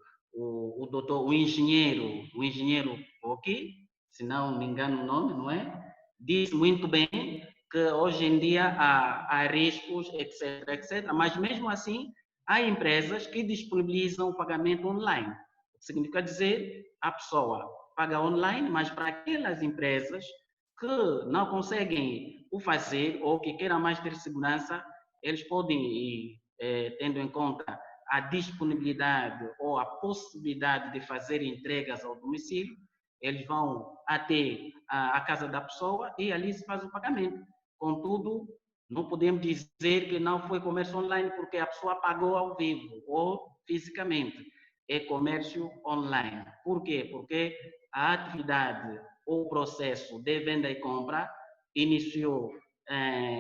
doutor, o engenheiro, ok, se não me engano o nome, não é? Disse muito bem que hoje em dia há riscos, etc, etc, mas mesmo assim há empresas que disponibilizam o pagamento online. O que significa dizer, a pessoa paga online, mas para aquelas empresas que não conseguem o fazer ou que queiram mais ter segurança, eles podem, tendo em conta a disponibilidade ou a possibilidade de fazer entregas ao domicílio, eles vão até a casa da pessoa e ali se faz o pagamento. Contudo, não podemos dizer que não foi comércio online porque a pessoa pagou ao vivo ou fisicamente. É comércio online. Por quê? Porque a atividade ou o processo de venda e compra iniciou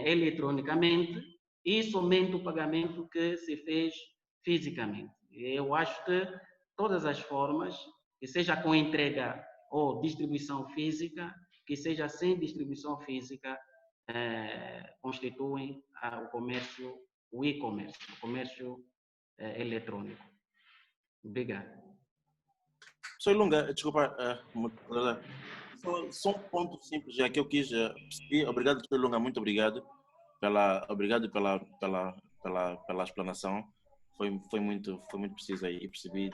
eletronicamente e somente o pagamento que se fez fisicamente. Eu acho que todas as formas, que seja com entrega ou distribuição física, que seja sem distribuição física, constituem o comércio, o e-commerce, o comércio eletrônico. Obrigado. Professor Lunga, desculpa, só um ponto simples já que eu quis perceber. Obrigado, professor Lunga, muito obrigado obrigado pela explanação. Foi muito precisa e percebi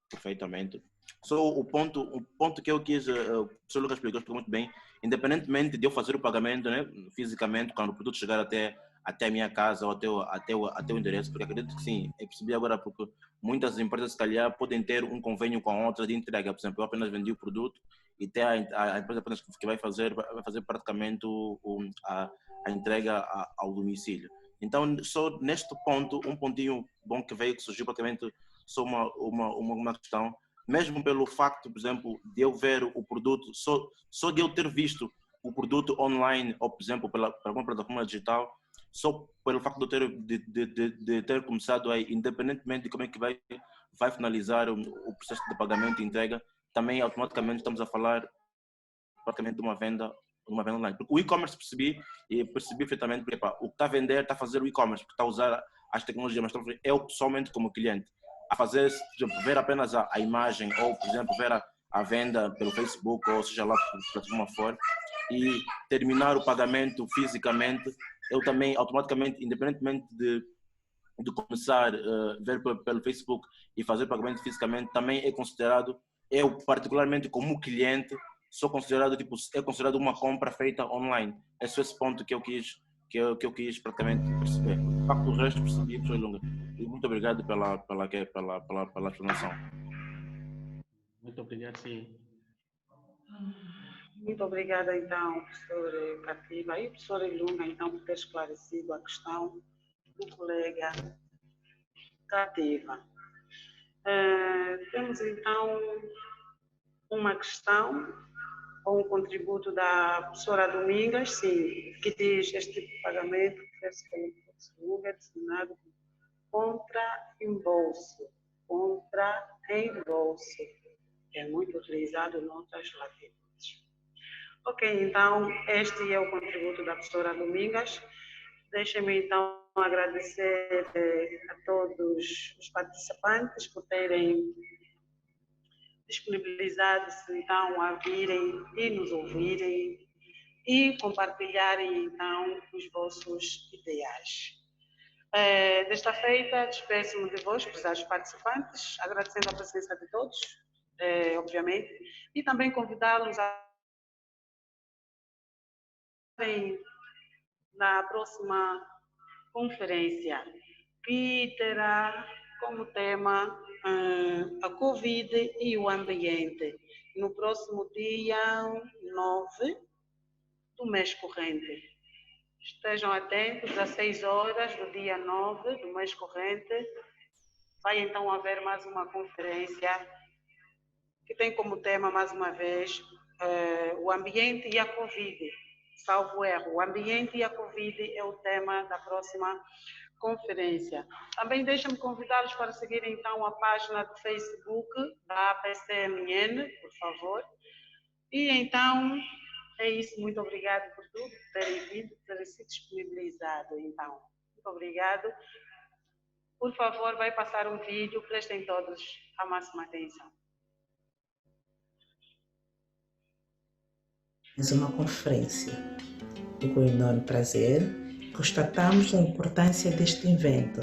perfeitamente. Só o ponto que eu quis, o professor Lucas explicou muito bem, independentemente de eu fazer o pagamento, né, fisicamente, quando o produto chegar até a minha casa ou até o endereço, porque acredito que sim, eu percebi agora porque muitas empresas, se calhar, podem ter um convênio com a outra de entrega. Por exemplo, eu apenas vendi o produto e tem a empresa apenas que vai fazer praticamente a entrega ao domicílio. Então, só neste ponto, um pontinho bom que veio, que surgiu praticamente só uma questão, mesmo pelo facto, por exemplo, de eu ver o produto, só de eu ter visto o produto online, ou, por exemplo, pela uma plataforma digital, só pelo facto de ter começado aí, independentemente de como é que vai finalizar o processo de pagamento e entrega, também automaticamente estamos a falar praticamente de uma venda online. Porque o e-commerce percebi perfeitamente, porque o que está a vender está a fazer o e-commerce, porque está a usar as tecnologias, mas eu pessoalmente como cliente, a fazer, por exemplo, ver apenas a imagem, ou, por exemplo, ver a venda pelo Facebook, ou seja lá por plataforma for, e terminar o pagamento fisicamente, eu também automaticamente, independentemente de começar a ver pelo Facebook e fazer pagamento fisicamente, também é considerado, eu particularmente como cliente, é considerado uma compra feita online. É só esse ponto que eu quis praticamente perceber. De facto, o resto percebi, professor Lunga. E muito obrigado pela explanação. Muito obrigado, sim. Muito obrigada, então, professor Cativa e professor Lunga, então, por ter esclarecido a questão do colega Cativa. Temos então uma questão ou um contributo da professora Domingas, sim, que diz este tipo de pagamento oferece pelo lugar destinado contra reembolso. É muito utilizado em outras latitudes. Ok, então este é o contributo da professora Domingas. Deixem-me então agradecer a todos os participantes por terem disponibilizado-se então a virem e nos ouvirem e compartilharem então os vossos ideais. Desta feita, despeço-me de vós, prezados participantes, agradecendo a presença de todos, obviamente, e também convidá-los a na próxima conferência, que terá como tema a Covid e o ambiente, no próximo dia 9 do mês corrente. Estejam atentos, às 6 horas do dia 9 do mês corrente, vai então haver mais uma conferência que tem como tema, mais uma vez, o ambiente e a Covid. Salvo erro, o ambiente e a Covid é o tema da próxima conferência. Também deixa-me convidá-los para seguirem então a página do Facebook da APCMN, por favor. E então, é isso. Muito obrigado por tudo, por terem vindo, por terem se disponibilizado. Então, muito obrigado. Por favor, vai passar um vídeo, prestem todos a máxima atenção. Mais uma conferência. E com enorme prazer, constatamos a importância deste evento,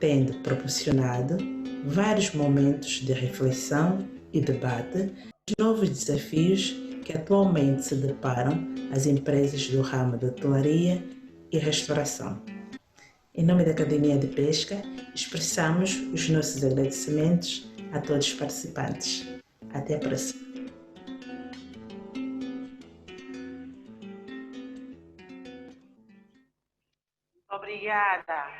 tendo proporcionado vários momentos de reflexão e debate dos novos desafios que atualmente se deparam as empresas do ramo da hotelaria e restauração. Em nome da Academia de Pesca, expressamos os nossos agradecimentos a todos os participantes. Até a próxima. Obrigada.